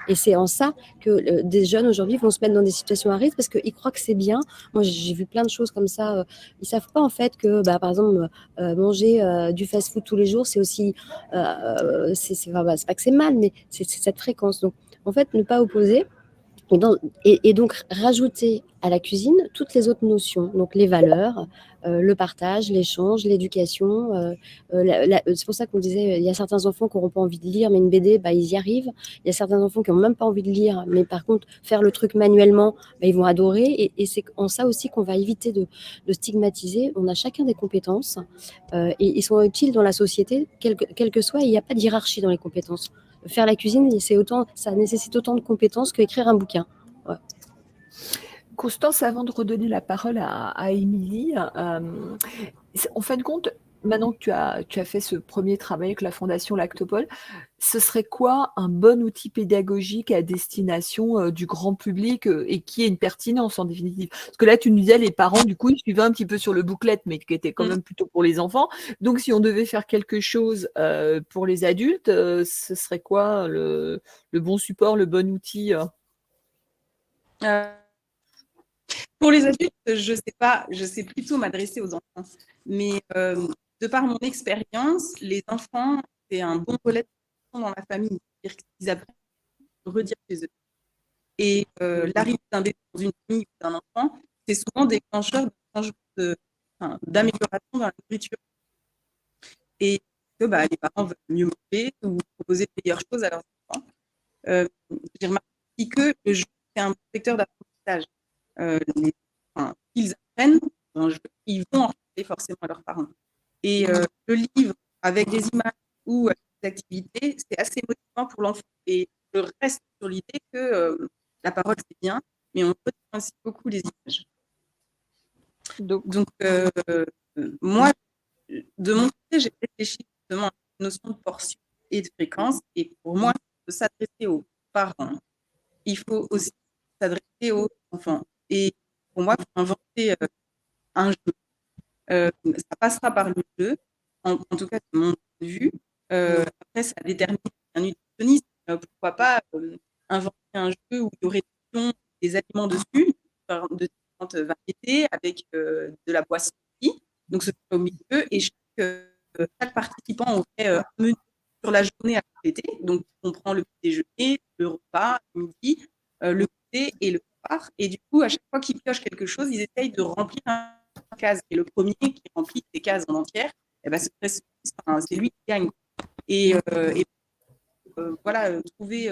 Et c'est en ça que des jeunes aujourd'hui vont se mettre dans des situations à risque parce qu'ils croient que c'est bien. Moi, j'ai vu plein de choses comme ça. Ils ne savent pas en fait que, par exemple, manger du fast-food tous les jours, c'est aussi... c'est pas que c'est mal, mais c'est cette fréquence. Donc, en fait, ne pas opposer. Et donc rajouter à la cuisine toutes les autres notions, donc les valeurs, le partage, l'échange, l'éducation. C'est pour ça qu'on disait, il y a certains enfants qui n'auront pas envie de lire, mais une BD, ils y arrivent. Il y a certains enfants qui n'ont même pas envie de lire, mais par contre, faire le truc manuellement, ils vont adorer. Et c'est en ça aussi qu'on va éviter de stigmatiser. On a chacun des compétences et ils sont utiles dans la société, quel que soit. Il n'y a pas de hiérarchie dans les compétences. Faire la cuisine, ça nécessite autant de compétences qu'écrire un bouquin. Ouais. Constance, avant de redonner la parole à Émilie, en fin de compte, maintenant que tu as fait ce premier travail avec la Fondation Lactopol, ce serait quoi un bon outil pédagogique à destination du grand public et qui ait une pertinence en définitive? Parce que là, tu nous disais, les parents, du coup, ils suivaient un petit peu sur le booklet, mais qui était quand même plutôt pour les enfants. Donc, si on devait faire quelque chose pour les adultes, ce serait quoi le bon support, le bon outil Pour les adultes, je sais pas, je sais plutôt m'adresser aux enfants. Mais de par mon expérience, les enfants, c'est un bon relais dans la famille. C'est-à-dire qu'ils apprennent à redire chez eux. Et l'arrivée d'un bébé dans une famille ou d'un enfant, c'est souvent déclencheur d'un changement d'amélioration dans la nourriture. Et que les parents veulent mieux manger ou proposer de meilleures choses à leurs enfants. J'ai remarqué aussi que le jeu, c'est un vecteur d'apprentissage. Ils apprennent un jeu, ils vont en parler forcément à leurs parents. Et le livre, avec des images ou des activités, c'est assez motivant pour l'enfant. Et je reste sur l'idée que la parole, c'est bien, mais on retient aussi beaucoup les images. Donc moi, de mon côté, j'ai réfléchi justement à la notion de portion et de fréquence. Et pour moi, il faut s'adresser aux parents. Il faut aussi s'adresser aux enfants. Et pour moi, il faut inventer un jeu. Ça passera par le jeu, en tout cas de mon point de vue. Après, ça détermine un nutritionniste. Pourquoi pas inventer un jeu où il y aurait des aliments dessus, de différentes variétés, avec de la boisson aussi. Donc, ce serait au milieu. Et chaque participant aurait un menu sur la journée à compléter. Donc, on prend le petit déjeuner, le repas, le midi, le goûter et le soir. Et du coup, à chaque fois qu'ils piochent quelque chose, ils essayent de remplir une case. Et le premier qui remplit ces cases en entière, c'est lui qui gagne. Et voilà, trouver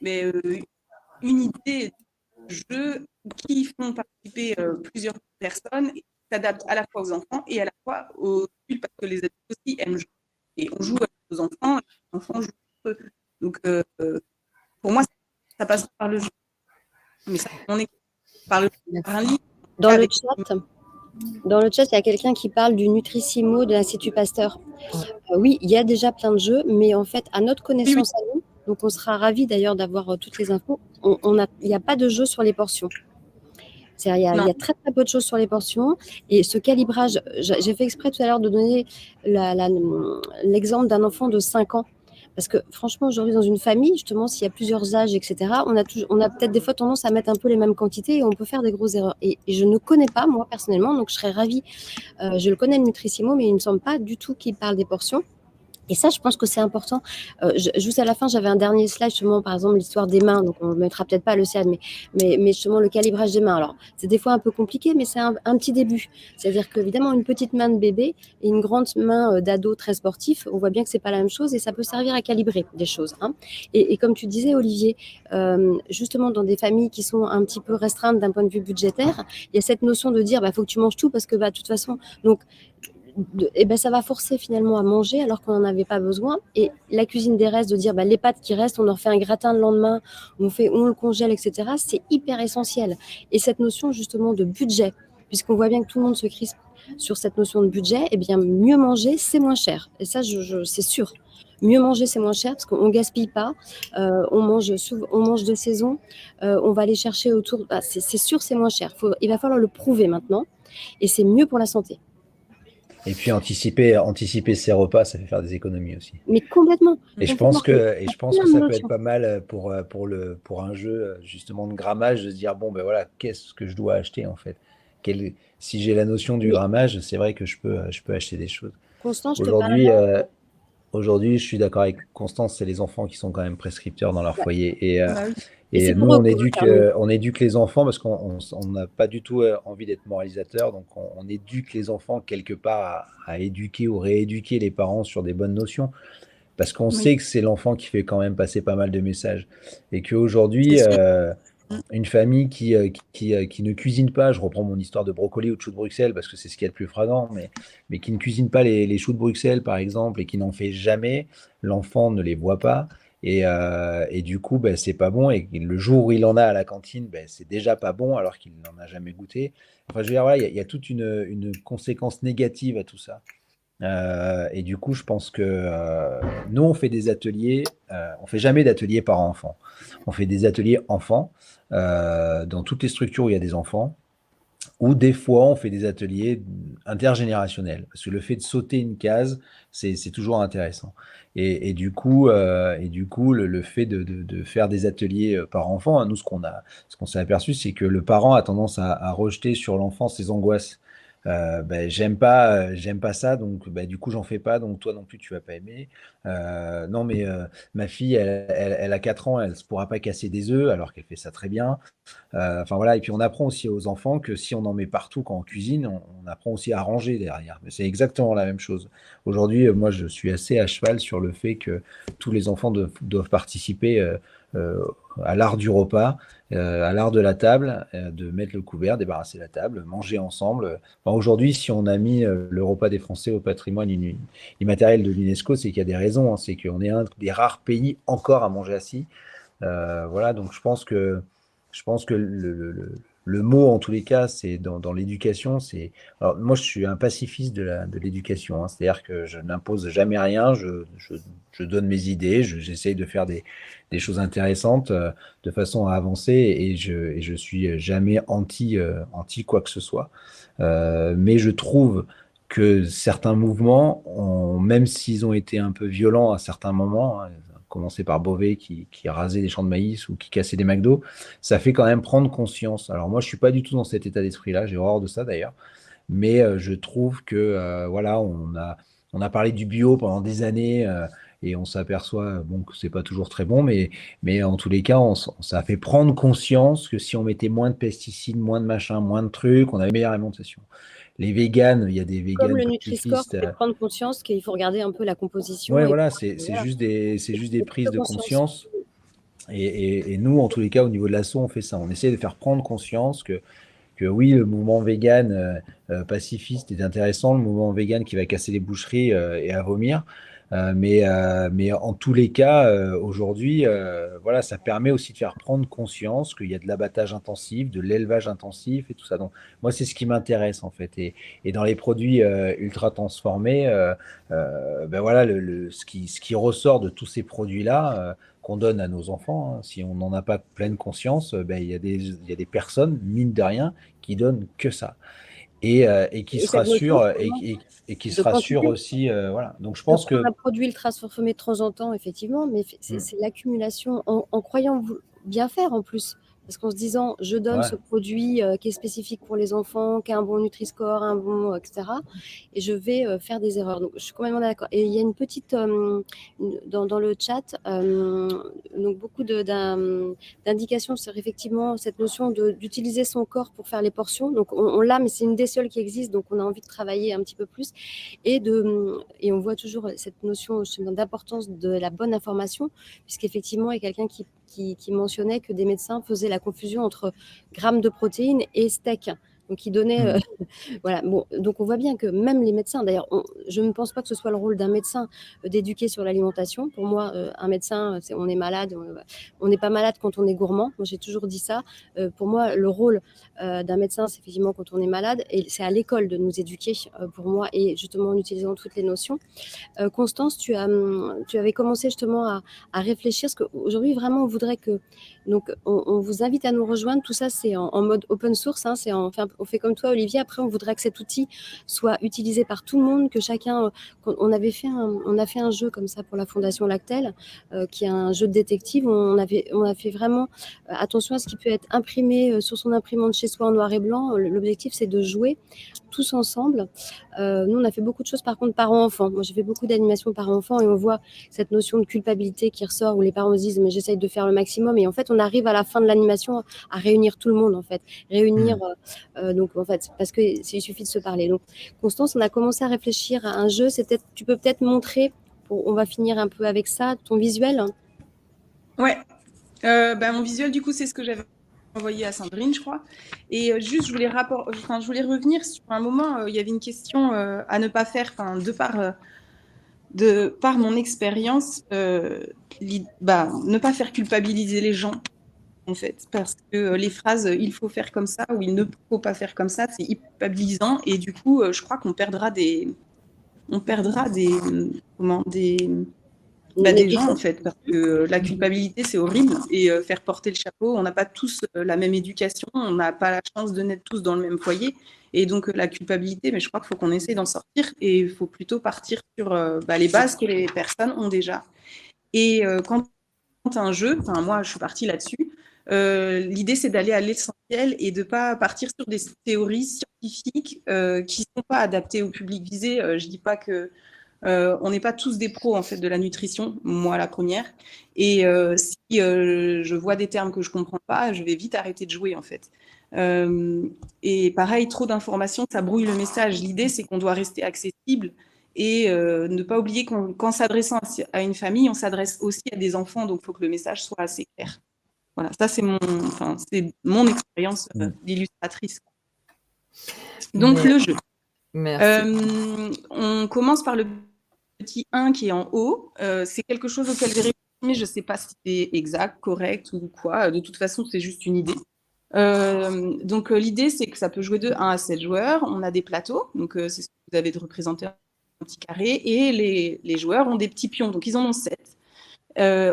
une idée de jeu qui font participer plusieurs personnes et qui s'adapte à la fois aux enfants et à la fois aux adultes, parce que les adultes aussi aiment jouer. Et on joue avec nos enfants, et les enfants jouent avec eux. Donc, pour moi, ça passe par le jeu. Mais ça, on est par un livre. Dans le chat, il y a quelqu'un qui parle du Nutrissimo de l'Institut Pasteur. Oui, il y a déjà plein de jeux, mais en fait, à notre connaissance à nous, donc on sera ravis d'ailleurs d'avoir toutes les infos, il n'y a pas de jeu sur les portions. Il y a très très peu de choses sur les portions. Et ce calibrage, j'ai fait exprès tout à l'heure de donner l'exemple d'un enfant de 5 ans. Parce que franchement, aujourd'hui, dans une famille, justement, s'il y a plusieurs âges, etc., on a peut-être des fois tendance à mettre un peu les mêmes quantités et on peut faire des grosses erreurs. Et je ne connais pas, moi, personnellement, donc je serais ravie. Je le connais, le Nutrissimo, mais il ne me semble pas du tout qu'il parle des portions. Et ça, je pense que c'est important. Juste à la fin, j'avais un dernier slide, justement, par exemple, l'histoire des mains. Donc, on ne mettra peut-être pas le CAD, mais justement, le calibrage des mains. Alors, c'est des fois un peu compliqué, mais c'est un petit début. C'est-à-dire qu'évidemment, une petite main de bébé et une grande main d'ado très sportif, on voit bien que ce n'est pas la même chose et ça peut servir à calibrer des choses. Hein. Et comme tu disais, Olivier, justement, dans des familles qui sont un petit peu restreintes d'un point de vue budgétaire, il y a cette notion de dire, faut que tu manges tout parce que, de toute façon, donc, ça va forcer finalement à manger alors qu'on n'en avait pas besoin. Et la cuisine des restes, de dire les pâtes qui restent, on en refait un gratin le lendemain, on le congèle, etc. C'est hyper essentiel. Et cette notion justement de budget, puisqu'on voit bien que tout le monde se crispe sur cette notion de budget, mieux manger, c'est moins cher. Et ça, c'est sûr. Mieux manger, c'est moins cher parce qu'on ne gaspille pas, on mange de saison, on va aller chercher autour. C'est sûr, c'est moins cher. Il va falloir le prouver maintenant et c'est mieux pour la santé. Et puis anticiper ses repas, ça fait faire des économies aussi. Mais complètement. Et je pense que ça peut être pas mal pour un jeu justement de grammage, de se dire voilà, qu'est-ce que je dois acheter en fait. Si j'ai la notion du grammage, c'est vrai que je peux acheter des choses. Constance, Aujourd'hui, je suis d'accord avec Constance, c'est les enfants qui sont quand même prescripteurs dans leur foyer. Et c'est nous, pour on eux, éduque les enfants parce qu'on n'a pas du tout envie d'être moralisateur. Donc, on éduque les enfants quelque part à éduquer ou rééduquer les parents sur des bonnes notions. Parce qu'on sait que c'est l'enfant qui fait quand même passer pas mal de messages. Et qu'aujourd'hui, une famille qui ne cuisine pas, je reprends mon histoire de brocoli ou de choux de Bruxelles parce que c'est ce qu'il y a de plus fragrant, mais qui ne cuisine pas les choux de Bruxelles, par exemple, et qui n'en fait jamais, l'enfant ne les voit pas. Et du coup, c'est pas bon. Et le jour où il en a à la cantine, c'est déjà pas bon alors qu'il n'en a jamais goûté. Enfin, je veux dire, voilà, il y a toute une conséquence négative à tout ça. Et du coup, je pense que nous, on fait des ateliers. On fait jamais d'ateliers par enfant. On fait des ateliers enfants dans toutes les structures où il y a des enfants. Ou des fois, on fait des ateliers intergénérationnels. Parce que le fait de sauter une case, c'est toujours intéressant. Et du coup, le fait de faire des ateliers par enfant, nous, ce qu'on s'est aperçu, c'est que le parent a tendance à rejeter sur l'enfant ses angoisses. j'aime pas ça, donc du coup j'en fais pas, donc toi non plus tu vas pas aimer. Non mais ma fille, elle a 4 ans, elle se pourra pas casser des œufs alors qu'elle fait ça très bien. Enfin voilà, et puis on apprend aussi aux enfants que si on en met partout quand on cuisine, on apprend aussi à ranger derrière. Mais c'est exactement la même chose. Aujourd'hui, moi je suis assez à cheval sur le fait que tous les enfants doivent participer euh, à l'art du repas, à l'art de la table, de mettre le couvert, débarrasser la table, manger ensemble. Enfin, aujourd'hui, si on a mis le repas des Français au patrimoine immatériel de l'UNESCO, c'est qu'il y a des raisons, hein. C'est qu'on est un des rares pays encore à manger assis. Voilà, donc je pense que le mot, en tous les cas, c'est dans l'éducation. Alors, moi, je suis un pacifiste de l'éducation, hein. C'est-à-dire que je n'impose jamais rien, je donne mes idées, j'essaye de faire des choses intéressantes de façon à avancer et je suis jamais anti quoi que ce soit. Mais je trouve que certains mouvements, même s'ils ont été un peu violents à certains moments, hein, commencer par Beauvais qui rasait des champs de maïs ou qui cassait des McDo, ça fait quand même prendre conscience. Alors moi, je suis pas du tout dans cet état d'esprit-là, j'ai horreur de ça d'ailleurs, mais je trouve que voilà, on a parlé du bio pendant des années et on s'aperçoit bon, que c'est pas toujours très bon, mais en tous les cas, ça a fait prendre conscience que si on mettait moins de pesticides, moins de machins, moins de trucs, on avait une meilleure alimentation. Les véganes, il y a des Comme véganes le Nutri-Score pacifistes. fait prendre conscience qu'il faut regarder un peu la composition Ouais, et voilà, voilà, c'est juste des de prises de conscience. conscience. Et nous, en tous les cas, au niveau de l'asso, on fait ça. On essaie de faire prendre conscience que oui, le mouvement vegan pacifiste est intéressant, le mouvement vegan qui va casser les boucheries et à vomir. Mais en tous les cas, aujourd'hui, voilà, ça permet aussi de faire prendre conscience qu'il y a de l'abattage intensif, de l'élevage intensif et tout ça. Donc, moi, c'est ce qui m'intéresse en fait. Et dans les produits ultra transformés, ben voilà, ce qui ressort de tous ces produits-là, qu'on donne à nos enfants, hein, si on n'en a pas pleine conscience, ben, il y a des personnes, mine de rien, qui donnent que ça et qui Et se cette notion rassurent finalement et qui de se rassurent quantité. aussi. Voilà. Donc je De pense prendre que un produit ultra transformé de temps en temps, effectivement, mais mm, c'est l'accumulation en croyant bien faire en plus. Parce qu'en se disant, je donne ouais, ce produit qui est spécifique pour les enfants, qui a un bon Nutri-Score, un bon, etc. Et je vais faire des erreurs. Donc, je suis complètement d'accord. Et il y a une petite, dans le chat, donc beaucoup d'indications sur effectivement cette notion d'utiliser son corps pour faire les portions. Donc, on l'a, mais c'est une des seules qui existe. Donc, on a envie de travailler un petit peu plus et on voit toujours cette notion d'importance de la bonne information, puisqu'effectivement, il y a quelqu'un qui mentionnait que des médecins faisaient la confusion entre grammes de protéines et steak. Donc, il donnait mm, voilà, bon, donc on voit bien que même les médecins, d'ailleurs, je ne pense pas que ce soit le rôle d'un médecin d'éduquer sur l'alimentation. Pour moi, un médecin, on est malade, on n'est pas malade quand on est gourmand. Moi, j'ai toujours dit ça. Pour moi, le rôle d'un médecin, c'est effectivement quand on est malade, et c'est à l'école de nous éduquer, pour moi, et justement en utilisant toutes les notions. Constance, tu avais commencé justement à réfléchir, parce qu'aujourd'hui, vraiment, on voudrait que. Donc, on vous invite à nous rejoindre. Tout ça, c'est en mode open source. Hein, on fait comme toi, Olivier. Après, on voudrait que cet outil soit utilisé par tout le monde, que chacun. On a fait un jeu comme ça pour la Fondation Lactel, qui est un jeu de détective. On a fait vraiment attention à ce qui peut être imprimé sur son imprimante chez soi en noir et blanc. L'objectif, c'est de jouer tous ensemble. Nous, on a fait beaucoup de choses, par contre, parents-enfants. Moi, j'ai fait beaucoup d'animations parents-enfants et on voit cette notion de culpabilité qui ressort où les parents se disent, mais j'essaye de faire le maximum. Et en fait, on arrive à la fin de l'animation à réunir tout le monde, en fait. Réunir, mm. donc, en fait, parce qu'il suffit de se parler. Donc, Constance, on a commencé à réfléchir à un jeu. Tu peux peut-être montrer, on va finir un peu avec ça, ton visuel. Ouais. Mon visuel, du coup, c'est ce que j'avais envoyé à Sandrine, je crois. Et juste, je voulais revenir sur un moment, il y avait une question à ne pas faire, de par mon expérience, ne pas faire culpabiliser les gens, en fait, parce que les phrases il faut faire comme ça ou il ne faut pas faire comme ça, c'est hyper culpabilisant. Et du coup, je crois qu'on perdra des gens, en fait, parce que la culpabilité, c'est horrible. Et faire porter le chapeau, on n'a pas tous la même éducation, on n'a pas la chance de naître tous dans le même foyer. Et donc, la culpabilité, mais je crois qu'il faut qu'on essaie d'en sortir et il faut plutôt partir sur les bases que les personnes ont déjà. Et quand un jeu, moi, je suis partie là-dessus, L'idée, c'est d'aller à l'essentiel et de ne pas partir sur des théories scientifiques qui ne sont pas adaptées au public visé. Je ne dis pas que on n'est pas tous des pros en fait de la nutrition, moi la première. Et si je vois des termes que je comprends pas, je vais vite arrêter de jouer en fait. Et pareil, trop d'informations, ça brouille le message. L'idée, c'est qu'on doit rester accessible et ne pas oublier qu'en s'adressant à une famille, on s'adresse aussi à des enfants, donc il faut que le message soit assez clair. Voilà, ça c'est mon expérience d'illustratrice. Donc le jeu. Merci. On commence par le petit 1 qui est en haut. C'est quelque chose auquel j'ai réfléchi, mais je ne sais pas si c'est exact, correct ou quoi. De toute façon, c'est juste une idée. Donc l'idée, c'est que ça peut jouer de 1 à 7 joueurs. On a des plateaux, donc c'est ce que vous avez de représenter un petit carré, et les joueurs ont des petits pions, donc ils en ont 7.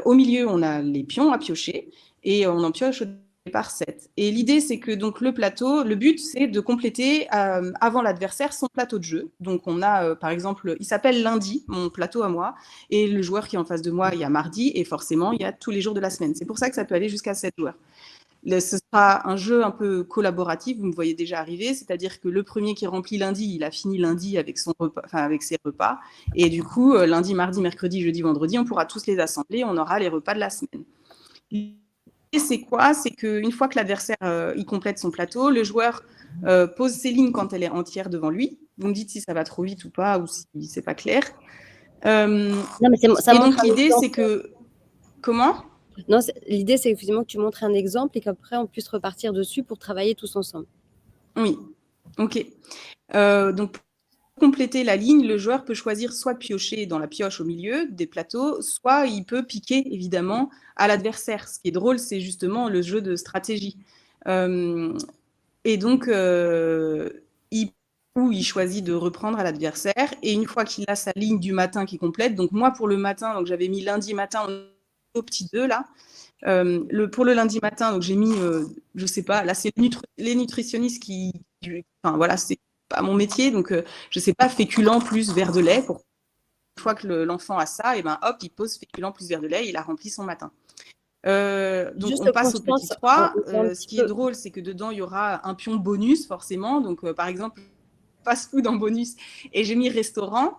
Au milieu, on a les pions à piocher, et on en pioche au départ 7. Et l'idée, c'est que donc le plateau, le but, c'est de compléter avant l'adversaire son plateau de jeu. Donc on a, par exemple, il s'appelle lundi, mon plateau à moi, et le joueur qui est en face de moi, il y a mardi, et forcément, il y a tous les jours de la semaine. C'est pour ça que ça peut aller jusqu'à 7 joueurs. Ce sera un jeu un peu collaboratif, vous me voyez déjà arriver, c'est-à-dire que le premier qui remplit lundi, il a fini lundi avec ses repas, et du coup, lundi, mardi, mercredi, jeudi, vendredi, on pourra tous les assembler, on aura les repas de la semaine. Et c'est quoi? C'est qu'une fois que l'adversaire il complète son plateau, le joueur pose ses lignes quand elle est entière devant lui. Vous me dites si ça va trop vite ou pas, ou si c'est pas clair. Non, mais ça et montre donc l'idée, c'est que... Comment? Non, l'idée, c'est effectivement que tu montres un exemple et qu'après, on puisse repartir dessus pour travailler tous ensemble. Oui, ok. Donc, pour compléter la ligne, le joueur peut choisir soit de piocher dans la pioche au milieu des plateaux, soit il peut piquer, évidemment, à l'adversaire. Ce qui est drôle, c'est justement le jeu de stratégie. Et donc, il choisit de reprendre à l'adversaire. Et une fois qu'il a sa ligne du matin qui complète, donc moi, pour le matin, donc j'avais mis lundi matin au petit 2, là. Pour le lundi matin, donc j'ai mis, je sais pas, là, c'est les nutritionnistes qui... Enfin, voilà, c'est pas mon métier, donc je sais pas, féculent plus verre de lait. Une fois que l'enfant a ça, et ben hop, il pose féculent plus verre de lait, il a rempli son matin. Donc Juste on passe au petit 3. Ce qui est drôle, c'est que dedans, il y aura un pion bonus, forcément. Donc, par exemple, fast-food en bonus. Et j'ai mis restaurant.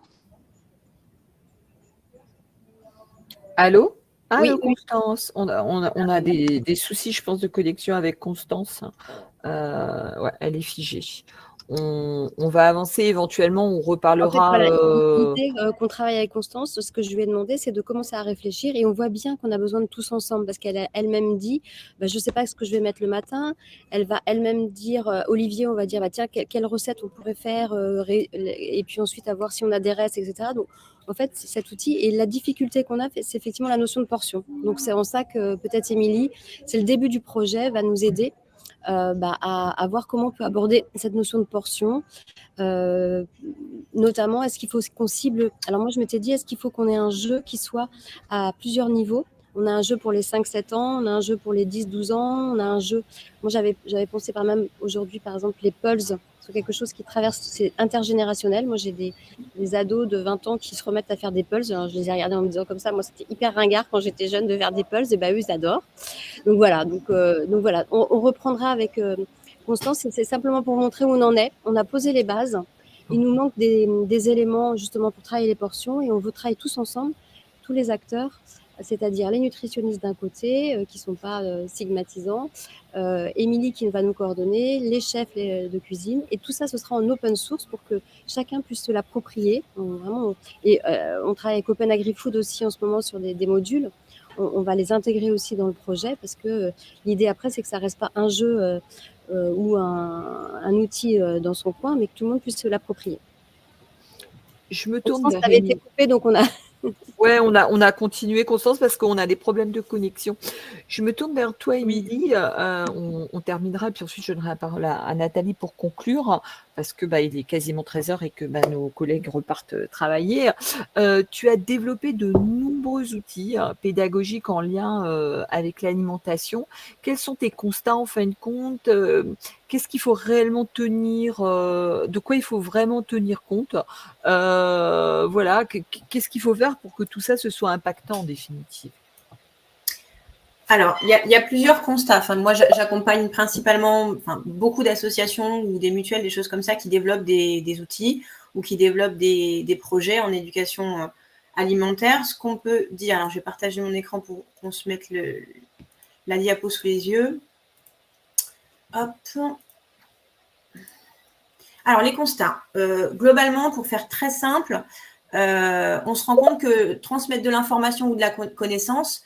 Allô? Oui, Allô, Constance. On a des soucis, je pense, de connexion avec Constance. Ouais, elle est figée. On va avancer éventuellement, on reparlera. L'idée qu'on travaille avec Constance, ce que je lui ai demandé, c'est de commencer à réfléchir et on voit bien qu'on a besoin de tous ensemble parce qu'elle a elle-même dit, je ne sais pas ce que je vais mettre le matin. Elle va elle-même dire, Olivier, on va dire, tiens, quelle recette on pourrait faire et puis ensuite à voir si on a des restes, etc. Donc, en fait, cet outil et la difficulté qu'on a, c'est effectivement la notion de portion. Donc, c'est en ça que peut-être Émilie, c'est le début du projet, va nous aider. À voir comment on peut aborder cette notion de portion. Notamment, est-ce qu'il faut qu'on cible... Alors moi, je m'étais dit, est-ce qu'il faut qu'on ait un jeu qui soit à plusieurs niveaux? On a un jeu pour les 5-7 ans, on a un jeu pour les 10-12 ans, on a un jeu... Moi, j'avais pensé par même aujourd'hui, par exemple, les puzzles. C'est quelque chose qui traverse, c'est intergénérationnel. Moi, j'ai des ados de 20 ans qui se remettent à faire des puzzles. Alors, je les ai regardés en me disant comme ça, moi, c'était hyper ringard quand j'étais jeune de faire des puzzles, et eux, ils adorent. Donc voilà, on reprendra avec Constance, c'est simplement pour montrer où on en est. On a posé les bases. Il nous manque des éléments justement pour travailler les portions et on veut travailler tous ensemble, tous les acteurs, c'est-à-dire les nutritionnistes d'un côté qui ne sont pas stigmatisants, Émilie qui va nous coordonner, les chefs de cuisine et tout ça ce sera en open source pour que chacun puisse se l'approprier. On travaille avec Open Agri-Food aussi en ce moment sur des modules. On va les intégrer aussi dans le projet parce que l'idée après c'est que ça ne reste pas un jeu ou un outil dans son coin, mais que tout le monde puisse se l'approprier. Je me tourne vers avait été coupé, donc on a... Ouais, on a continué, Constance, parce qu'on a des problèmes de connexion. Je me tourne vers toi, Émilie. On terminera, puis ensuite je donnerai la parole à Nathalie pour conclure, parce que il est quasiment 13h et que nos collègues repartent travailler. Tu as développé de nombreux outils pédagogiques en lien avec l'alimentation. Quels sont tes constats en fin de compte? Qu'est-ce qu'il faut réellement tenir, de quoi il faut vraiment tenir compte? Voilà, qu'est-ce qu'il faut faire pour que tout ça se soit impactant en définitive? Alors, il y a plusieurs constats. Enfin, moi, j'accompagne principalement beaucoup d'associations ou des mutuelles, des choses comme ça, qui développent des outils ou qui développent des projets en éducation alimentaire. Ce qu'on peut dire, alors je vais partager mon écran pour qu'on se mette la diapo sous les yeux. Hop. Alors, les constats. Globalement, pour faire très simple, on se rend compte que transmettre de l'information ou de la connaissance,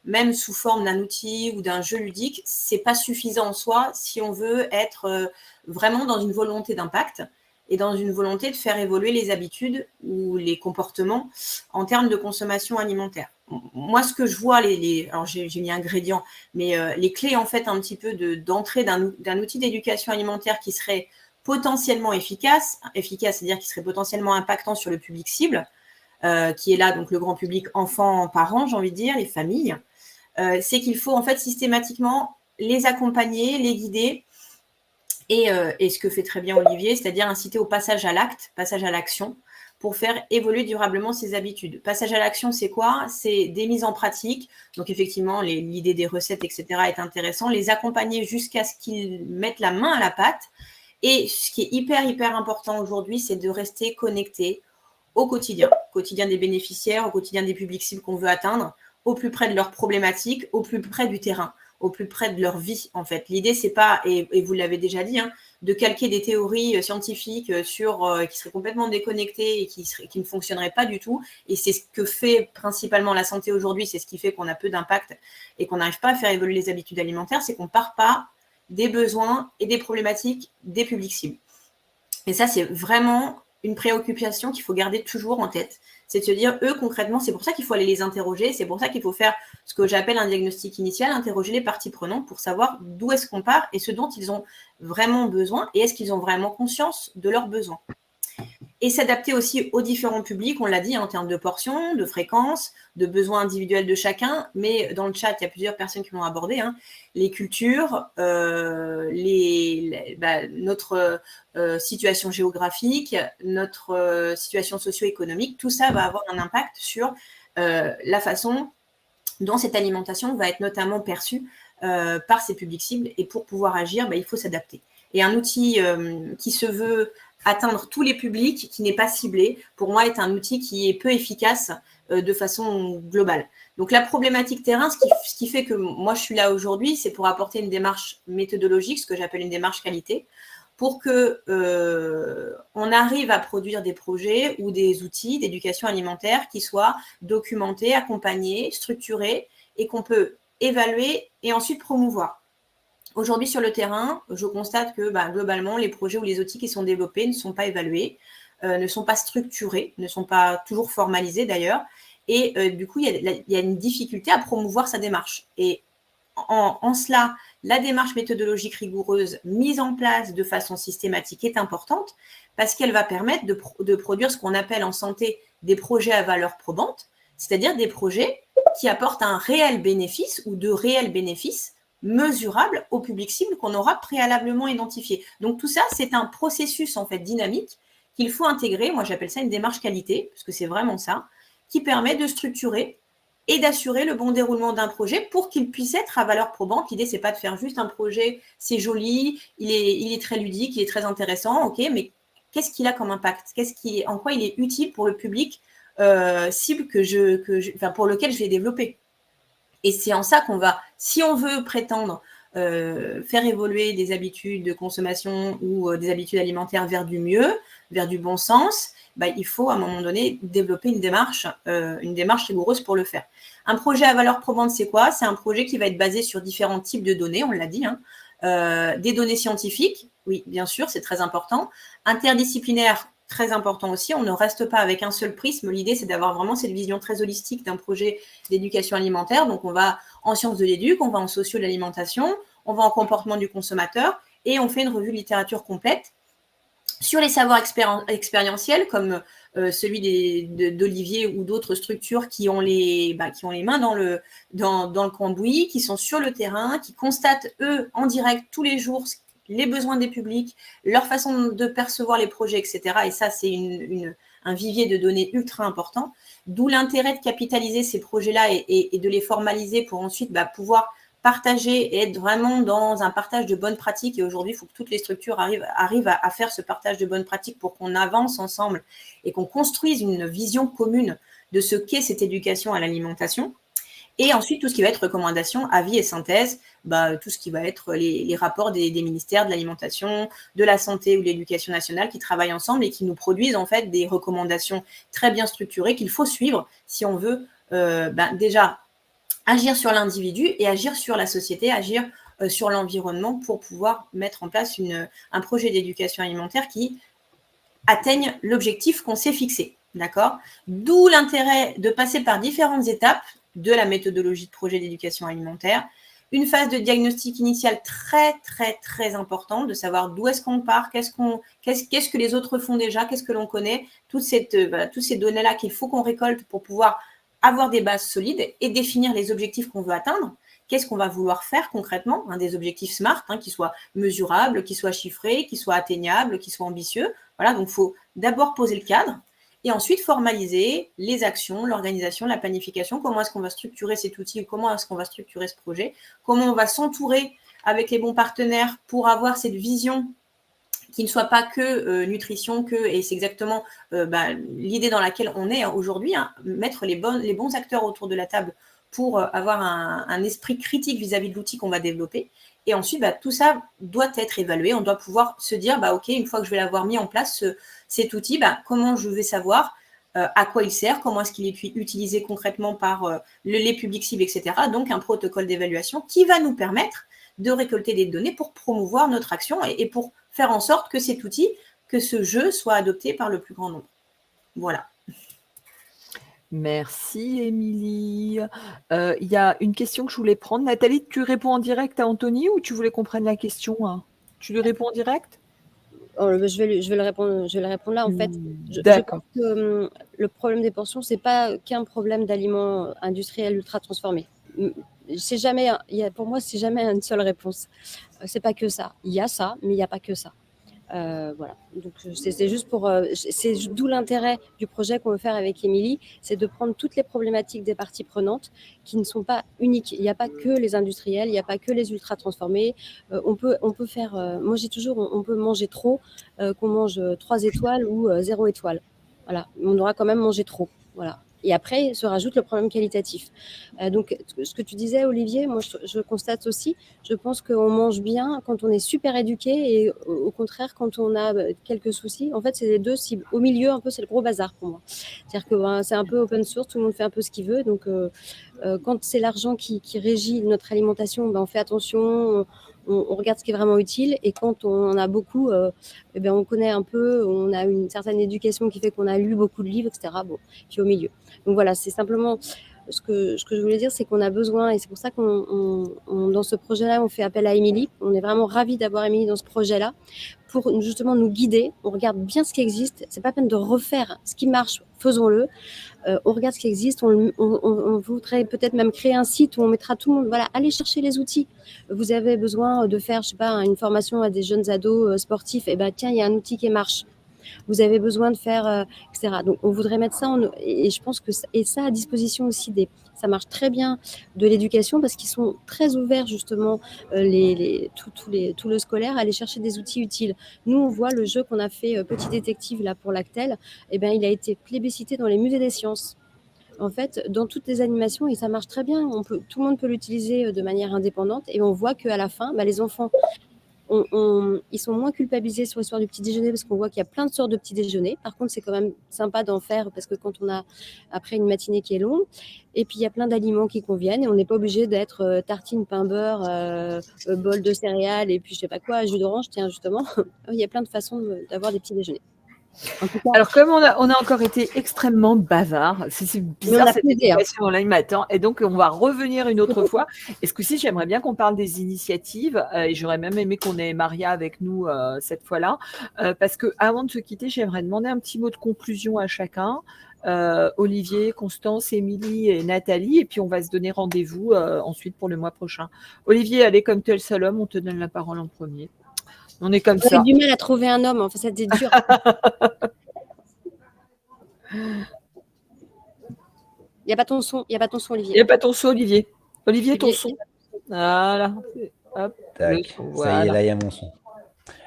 même sous forme d'un outil ou d'un jeu ludique, c'est pas suffisant en soi si on veut être vraiment dans une volonté d'impact et dans une volonté de faire évoluer les habitudes ou les comportements en termes de consommation alimentaire. Moi, ce que je vois, alors j'ai mis ingrédients, mais les clés en fait un petit peu d'entrée d'un outil d'éducation alimentaire qui serait potentiellement efficace, c'est-à-dire qui serait potentiellement impactant sur le public cible, qui est là, donc le grand public, enfants, parents, j'ai envie de dire, les familles, c'est qu'il faut en fait systématiquement les accompagner, les guider, et ce que fait très bien Olivier, c'est-à-dire inciter au passage à l'acte, passage à l'action, pour faire évoluer durablement ses habitudes. Passage à l'action, c'est quoi? C'est des mises en pratique. Donc effectivement, l'idée des recettes, etc. est intéressant. Les accompagner jusqu'à ce qu'ils mettent la main à la pâte. Et ce qui est hyper important aujourd'hui, c'est de rester connecté au quotidien des bénéficiaires, au quotidien des publics cibles qu'on veut atteindre, au plus près de leurs problématiques, au plus près du terrain, au plus près de leur vie, en fait. L'idée, c'est pas, et vous l'avez déjà dit, de calquer des théories scientifiques qui seraient complètement déconnectées et qui ne fonctionneraient pas du tout. Et c'est ce que fait principalement la santé aujourd'hui, c'est ce qui fait qu'on a peu d'impact et qu'on n'arrive pas à faire évoluer les habitudes alimentaires, c'est qu'on ne part pas des besoins et des problématiques des publics cibles. Et ça, c'est vraiment une préoccupation qu'il faut garder toujours en tête. C'est de se dire, eux, concrètement, c'est pour ça qu'il faut aller les interroger, c'est pour ça qu'il faut faire ce que j'appelle un diagnostic initial, interroger les parties prenantes pour savoir d'où est-ce qu'on part et ce dont ils ont vraiment besoin et est-ce qu'ils ont vraiment conscience de leurs besoins. Et s'adapter aussi aux différents publics, on l'a dit, en termes de portions, de fréquences, de besoins individuels de chacun, mais dans le chat, il y a plusieurs personnes qui l'ont abordé, les cultures, notre situation géographique, notre situation socio-économique, tout ça va avoir un impact sur la façon dont cette alimentation va être notamment perçue par ces publics cibles. Et pour pouvoir agir, il faut s'adapter. Et un outil qui se veut atteindre tous les publics, qui n'est pas ciblé, pour moi, est un outil qui est peu efficace de façon globale. Donc, la problématique terrain, ce qui fait que moi, je suis là aujourd'hui, c'est pour apporter une démarche méthodologique, ce que j'appelle une démarche qualité, pour que on arrive à produire des projets ou des outils d'éducation alimentaire qui soient documentés, accompagnés, structurés et qu'on peut évaluer et ensuite promouvoir. Aujourd'hui, sur le terrain, je constate que globalement, les projets ou les outils qui sont développés ne sont pas évalués, ne sont pas structurés, ne sont pas toujours formalisés d'ailleurs. Et du coup, il y a une difficulté à promouvoir sa démarche. Et en cela, la démarche méthodologique rigoureuse mise en place de façon systématique est importante parce qu'elle va permettre de produire ce qu'on appelle en santé des projets à valeur probante, c'est-à-dire des projets qui apportent un réel bénéfice ou de réels bénéfices mesurable au public cible qu'on aura préalablement identifié. Donc tout ça, c'est un processus en fait dynamique qu'il faut intégrer. Moi, j'appelle ça une démarche qualité, parce que c'est vraiment ça, qui permet de structurer et d'assurer le bon déroulement d'un projet pour qu'il puisse être à valeur probante. L'idée, c'est pas de faire juste un projet, c'est joli, il est très ludique, il est très intéressant, ok, mais qu'est-ce qu'il a comme impact? En quoi il est utile pour le public cible pour lequel je vais développer? Et c'est en ça qu'on va, si on veut prétendre faire évoluer des habitudes de consommation ou des habitudes alimentaires vers du mieux, vers du bon sens, il faut à un moment donné développer une démarche rigoureuse pour le faire. Un projet à valeur probante, c'est quoi? C'est un projet qui va être basé sur différents types de données, on l'a dit, des données scientifiques, oui, bien sûr, c'est très important, interdisciplinaires, très important aussi, on ne reste pas avec un seul prisme. L'idée, c'est d'avoir vraiment cette vision très holistique d'un projet d'éducation alimentaire. Donc, on va en sciences de l'éduc, on va en socio de l'alimentation, on va en comportement du consommateur et on fait une revue de littérature complète sur les savoirs expérientiels comme celui d'Olivier ou d'autres structures qui ont les mains dans le cambouis, qui sont sur le terrain, qui constatent, eux, en direct tous les jours les besoins des publics, leur façon de percevoir les projets, etc. Et ça, c'est un vivier de données ultra important. D'où l'intérêt de capitaliser ces projets-là et de les formaliser pour ensuite pouvoir partager et être vraiment dans un partage de bonnes pratiques. Et aujourd'hui, il faut que toutes les structures arrivent à faire ce partage de bonnes pratiques pour qu'on avance ensemble et qu'on construise une vision commune de ce qu'est cette éducation à l'alimentation. Et ensuite, tout ce qui va être recommandations, avis et synthèse, tout ce qui va être les rapports des ministères de l'alimentation, de la santé ou de l'éducation nationale qui travaillent ensemble et qui nous produisent en fait des recommandations très bien structurées qu'il faut suivre si on veut déjà agir sur l'individu et agir sur la société, agir sur l'environnement pour pouvoir mettre en place un projet d'éducation alimentaire qui atteigne l'objectif qu'on s'est fixé. D'accord ? D'où l'intérêt de passer par différentes étapes de la méthodologie de projet d'éducation alimentaire. Une phase de diagnostic initial très, très, très importante, de savoir d'où est-ce qu'on part, qu'est-ce que les autres font déjà, qu'est-ce que l'on connaît, toutes ces données-là qu'il faut qu'on récolte pour pouvoir avoir des bases solides et définir les objectifs qu'on veut atteindre. Qu'est-ce qu'on va vouloir faire concrètement, des objectifs SMART, qui soient mesurables, qui soient chiffrés, qui soient atteignables, qui soient ambitieux. Voilà, donc il faut d'abord poser le cadre et ensuite formaliser les actions, l'organisation, la planification, comment est-ce qu'on va structurer cet outil, comment est-ce qu'on va structurer ce projet, comment on va s'entourer avec les bons partenaires pour avoir cette vision qui ne soit pas que nutrition, et c'est exactement l'idée dans laquelle on est aujourd'hui, mettre les bons acteurs autour de la table pour avoir un esprit critique vis-à-vis de l'outil qu'on va développer. Et ensuite, tout ça doit être évalué. On doit pouvoir se dire, OK, une fois que je vais l'avoir mis en place, cet outil, comment je vais savoir à quoi il sert, comment est-ce qu'il est utilisé concrètement par les publics cibles, etc. Donc, un protocole d'évaluation qui va nous permettre de récolter des données pour promouvoir notre action et pour faire en sorte que cet outil, que ce jeu soit adopté par le plus grand nombre. Voilà. Merci, Émilie. Il y a une question que je voulais prendre. Nathalie, tu réponds en direct à Anthony ou tu voulais qu'on prenne la question, hein? Tu lui réponds en direct? Je vais le répondre là. En fait, je D'accord. pense que le problème des portions, c'est pas qu'un problème d'aliments industriels ultra transformés. C'est jamais, pour moi, c'est jamais une seule réponse. C'est pas que ça. Il y a ça, mais il n'y a pas que ça. Voilà. Donc c'est juste c'est d'où l'intérêt du projet qu'on veut faire avec Émilie, c'est de prendre toutes les problématiques des parties prenantes qui ne sont pas uniques. Il n'y a pas que les industriels, il n'y a pas que les ultra transformés. On peut faire. Moi j'ai toujours, on peut manger trop, qu'on mange 3 étoiles ou 0 étoile. Voilà. On aura quand même mangé trop. Voilà. Et après, se rajoute le problème qualitatif. Donc, ce que tu disais, Olivier, moi, je constate aussi, je pense qu'on mange bien quand on est super éduqué et au contraire, quand on a quelques soucis. En fait, c'est les deux cibles. Au milieu, un peu, c'est le gros bazar pour moi. C'est-à-dire que c'est un peu open source, tout le monde fait un peu ce qu'il veut. Donc, quand c'est l'argent qui régit notre alimentation, on fait attention, on regarde ce qui est vraiment utile. Et quand on en a beaucoup, on connaît un peu, on a une certaine éducation qui fait qu'on a lu beaucoup de livres, etc. Bon, puis au milieu. Donc voilà, c'est simplement ce que je voulais dire, c'est qu'on a besoin, et c'est pour ça qu'on dans ce projet-là, on fait appel à Émilie. On est vraiment ravis d'avoir Émilie dans ce projet-là pour justement nous guider. On regarde bien ce qui existe. C'est pas peine de refaire ce qui marche, faisons-le. On regarde ce qui existe. On voudrait peut-être même créer un site où on mettra tout le monde. Voilà, allez chercher les outils. Vous avez besoin de faire, je sais pas, une formation à des jeunes ados sportifs. Et tiens, il y a un outil qui marche. Vous avez besoin de faire, etc. Donc, on voudrait mettre ça, et je pense que ça à disposition aussi ça marche très bien de l'éducation parce qu'ils sont très ouverts justement, tout le scolaire à aller chercher des outils utiles. Nous, on voit le jeu qu'on a fait, Petit Détective là pour Lactel, il a été plébiscité dans les musées des sciences. En fait, dans toutes les animations, et ça marche très bien. Tout le monde peut l'utiliser de manière indépendante, et on voit qu'à la fin, les enfants ils sont moins culpabilisés sur l'histoire du petit déjeuner parce qu'on voit qu'il y a plein de sortes de petits déjeuners. Par contre, c'est quand même sympa d'en faire parce que quand on a après une matinée qui est longue, et puis il y a plein d'aliments qui conviennent et on n'est pas obligé d'être tartine, pain, beurre, bol de céréales et puis je sais pas quoi, jus d'orange. Tiens, justement, il y a plein de façons d'avoir des petits déjeuners. En tout cas, alors, comme on a encore été extrêmement bavard, c'est bizarre cette éducation, là, il m'attend. Et donc, on va revenir une autre fois. Et ce coup-ci, j'aimerais bien qu'on parle des initiatives. Et j'aurais même aimé qu'on ait Maria avec nous cette fois-là. Parce qu'avant de se quitter, j'aimerais demander un petit mot de conclusion à chacun. Olivier, Constance, Émilie et Nathalie. Et puis, on va se donner rendez-vous ensuite pour le mois prochain. Olivier, allez, comme tu es le seul homme, on te donne la parole en premier. On est comme ça. J'ai du mal à trouver un homme, enfin, c'était dur. Il n'y a pas ton son, Il Olivier. n'y a pas ton son, Olivier. Olivier, ton son. Voilà. Hop, le Tac, son, ça y est, voilà. là, il y a mon son.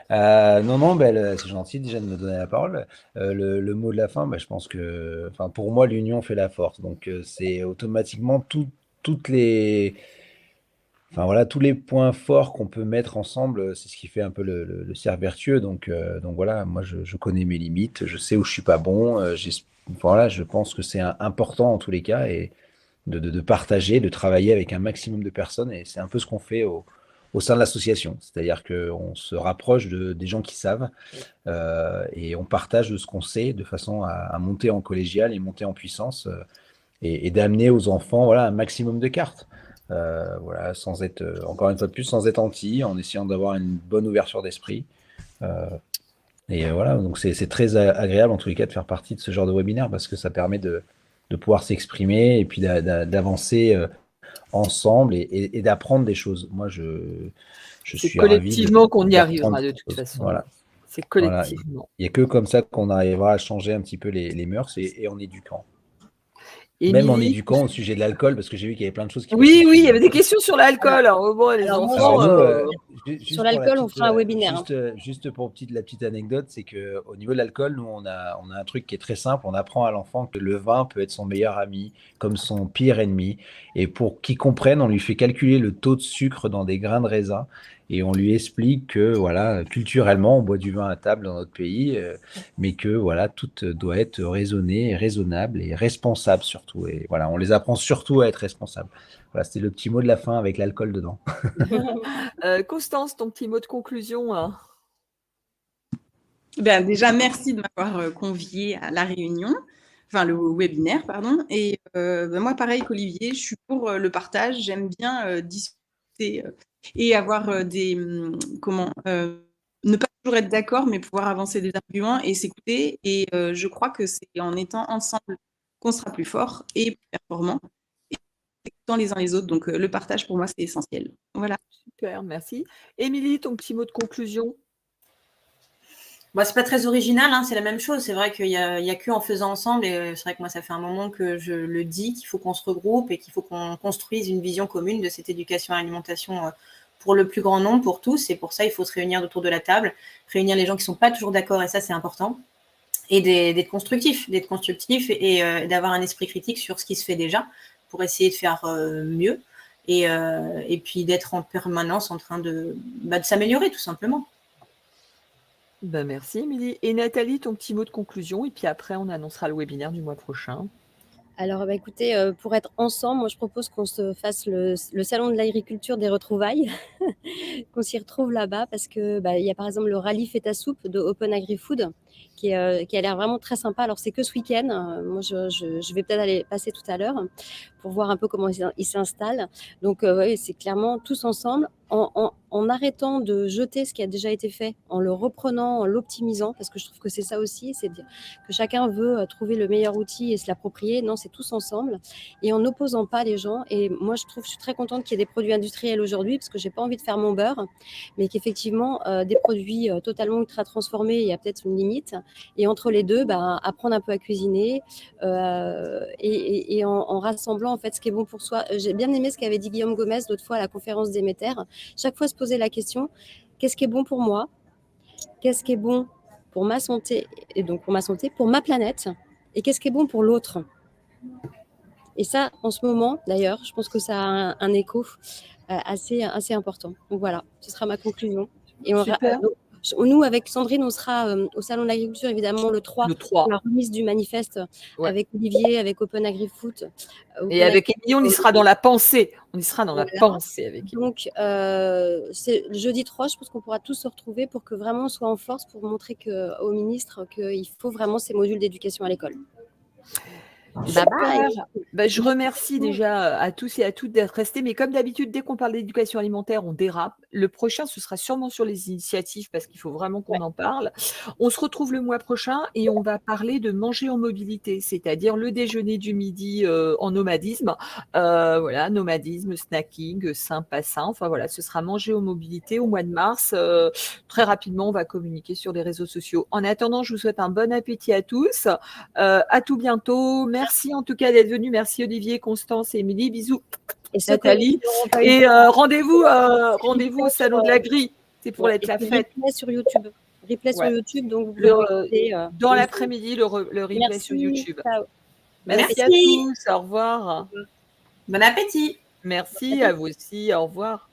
Non, non, c'est gentil déjà de me donner la parole. Le mot de la fin, je pense que, enfin, pour moi, l'union fait la force. Donc, c'est automatiquement toutes les, enfin voilà, tous les points forts qu'on peut mettre ensemble, c'est ce qui fait un peu le cercle vertueux. Donc voilà, moi, je connais mes limites, je sais où je suis pas bon. Voilà, je pense que c'est important en tous les cas et de partager, de travailler avec un maximum de personnes. Et c'est un peu ce qu'on fait au sein de l'association. C'est-à-dire qu'on se rapproche des gens qui savent et on partage de ce qu'on sait de façon à monter en collégial et monter en puissance et d'amener aux enfants voilà, un maximum de cartes. Voilà, sans être, encore une fois de plus, sans être anti, en essayant d'avoir une bonne ouverture d'esprit. Euh, voilà, donc c'est très agréable en tous les cas de faire partie de ce genre de webinaire parce que ça permet de pouvoir s'exprimer et puis d'avancer ensemble et d'apprendre des choses. Moi, je C'est suis ravi collectivement qu'on y d'apprendre arrivera de des toute choses. façon. Voilà, C'est voilà. collectivement. Il n'y a que comme ça qu'on arrivera à changer un petit peu les mœurs et en éduquant. Même en Émilie? éduquant au sujet de l'alcool, parce que j'ai vu qu'il y avait plein de choses qui passaient Oui, dessus oui, il de y avait des l'alcool. questions sur l'alcool. Alors, bon, les Alors moi, Alors enfants, nous, sur juste pour l'alcool, on fera un webinaire. juste pour la petite anecdote, c'est que au niveau de l'alcool, nous on a un truc qui est très simple. On apprend à l'enfant que le vin peut être son meilleur ami, comme son pire ennemi. Et pour qu'il comprenne, on lui fait calculer le taux de sucre dans des grains de raisin. Et on lui explique que voilà, culturellement, on boit du vin à table dans notre pays, mais que voilà, tout doit être raisonné, raisonnable et responsable surtout. Et voilà, on les apprend surtout à être responsables. Voilà, c'était le petit mot de la fin avec l'alcool dedans. Constance, ton petit mot de conclusion, hein. Déjà, merci de m'avoir conviée à la réunion, enfin le webinaire, pardon. Et moi, pareil qu'Olivier, je suis pour le partage. J'aime bien discuter et avoir ne pas toujours être d'accord, mais pouvoir avancer des arguments et s'écouter. Et je crois que c'est en étant ensemble qu'on sera plus fort et plus performant, et écoutant les uns les autres. Donc, le partage, pour moi, c'est essentiel. Voilà. Super, merci. Émilie, ton petit mot de conclusion? C'est pas très original, hein, c'est la même chose. C'est vrai qu'il y a que en faisant ensemble, et c'est vrai que moi, ça fait un moment que je le dis, qu'il faut qu'on se regroupe et qu'il faut qu'on construise une vision commune de cette éducation à l'alimentation pour le plus grand nombre, pour tous. Et pour ça, il faut se réunir autour de la table, réunir les gens qui sont pas toujours d'accord, et ça, c'est important. Et d'être constructif et d'avoir un esprit critique sur ce qui se fait déjà pour essayer de faire mieux et puis d'être en permanence en train de s'améliorer tout simplement. Merci, Émilie. Et Nathalie, ton petit mot de conclusion, et puis après, on annoncera le webinaire du mois prochain. Alors, écoutez, pour être ensemble, moi, je propose qu'on se fasse le salon de l'agriculture des retrouvailles, qu'on s'y retrouve là-bas, parce que il y a par exemple le rallye Fête à soupe de Open Agri-Food qui a l'air vraiment très sympa. Alors, c'est que ce week-end. Moi, je vais peut-être aller passer tout à l'heure pour voir un peu comment il s'installe. Donc, oui, c'est clairement tous ensemble, en arrêtant de jeter ce qui a déjà été fait, en le reprenant, en l'optimisant, parce que je trouve que c'est ça aussi, c'est dire que chacun veut trouver le meilleur outil et se l'approprier. Non, c'est tous ensemble et en n'opposant pas les gens. Et moi, je suis très contente qu'il y ait des produits industriels aujourd'hui, parce que j'ai pas envie de faire mon beurre, mais qu'effectivement, des produits totalement ultra transformés, il y a peut-être une limite. Et entre les deux, apprendre un peu à cuisiner et en rassemblant en fait ce qui est bon pour soi. J'ai bien aimé ce qu'avait dit Guillaume Gomez l'autre fois à la conférence Déméter. Chaque fois se poser la question, qu'est-ce qui est bon pour moi? Qu'est-ce qui est bon pour ma santé, et donc pour ma santé, pour ma planète, et qu'est-ce qui est bon pour l'autre? Et ça, en ce moment, d'ailleurs, je pense que ça a un écho assez important. Donc voilà, ce sera ma conclusion. Et nous, avec Sandrine, on sera au Salon de l'Agriculture, évidemment, le 3, pour la remise du manifeste, avec Olivier, avec Open Agri-Foot. Et avec Émilie, on y sera dans la pensée. On y sera dans la pensée avec Émilie. Donc, c'est le jeudi 3, je pense qu'on pourra tous se retrouver pour que vraiment on soit en force, pour montrer au ministre qu'il faut vraiment ces modules d'éducation à l'école. Bye bye. Super. Je remercie déjà à tous et à toutes d'être restés. Mais comme d'habitude, dès qu'on parle d'éducation alimentaire, on dérape. Le prochain, ce sera sûrement sur les initiatives parce qu'il faut vraiment qu'on en parle. On se retrouve le mois prochain et on va parler de manger en mobilité, c'est-à-dire le déjeuner du midi en nomadisme. Voilà, nomadisme, snacking, sain, pas sain. Enfin voilà, ce sera manger en mobilité au mois de mars. Très rapidement, on va communiquer sur les réseaux sociaux. En attendant, je vous souhaite un bon appétit à tous. À tout bientôt. Merci en tout cas d'être venus. Merci Olivier, Constance et Émilie. Bisous. Et Nathalie. Et rendez-vous au salon de la grille. C'est pour être la fête. Replay sur YouTube. Sur YouTube, donc vous pouvez regarder. Dans l'après-midi, le replay sur YouTube. Ciao. Merci à tous. Au revoir. Bon appétit. Merci à vous aussi. Au revoir.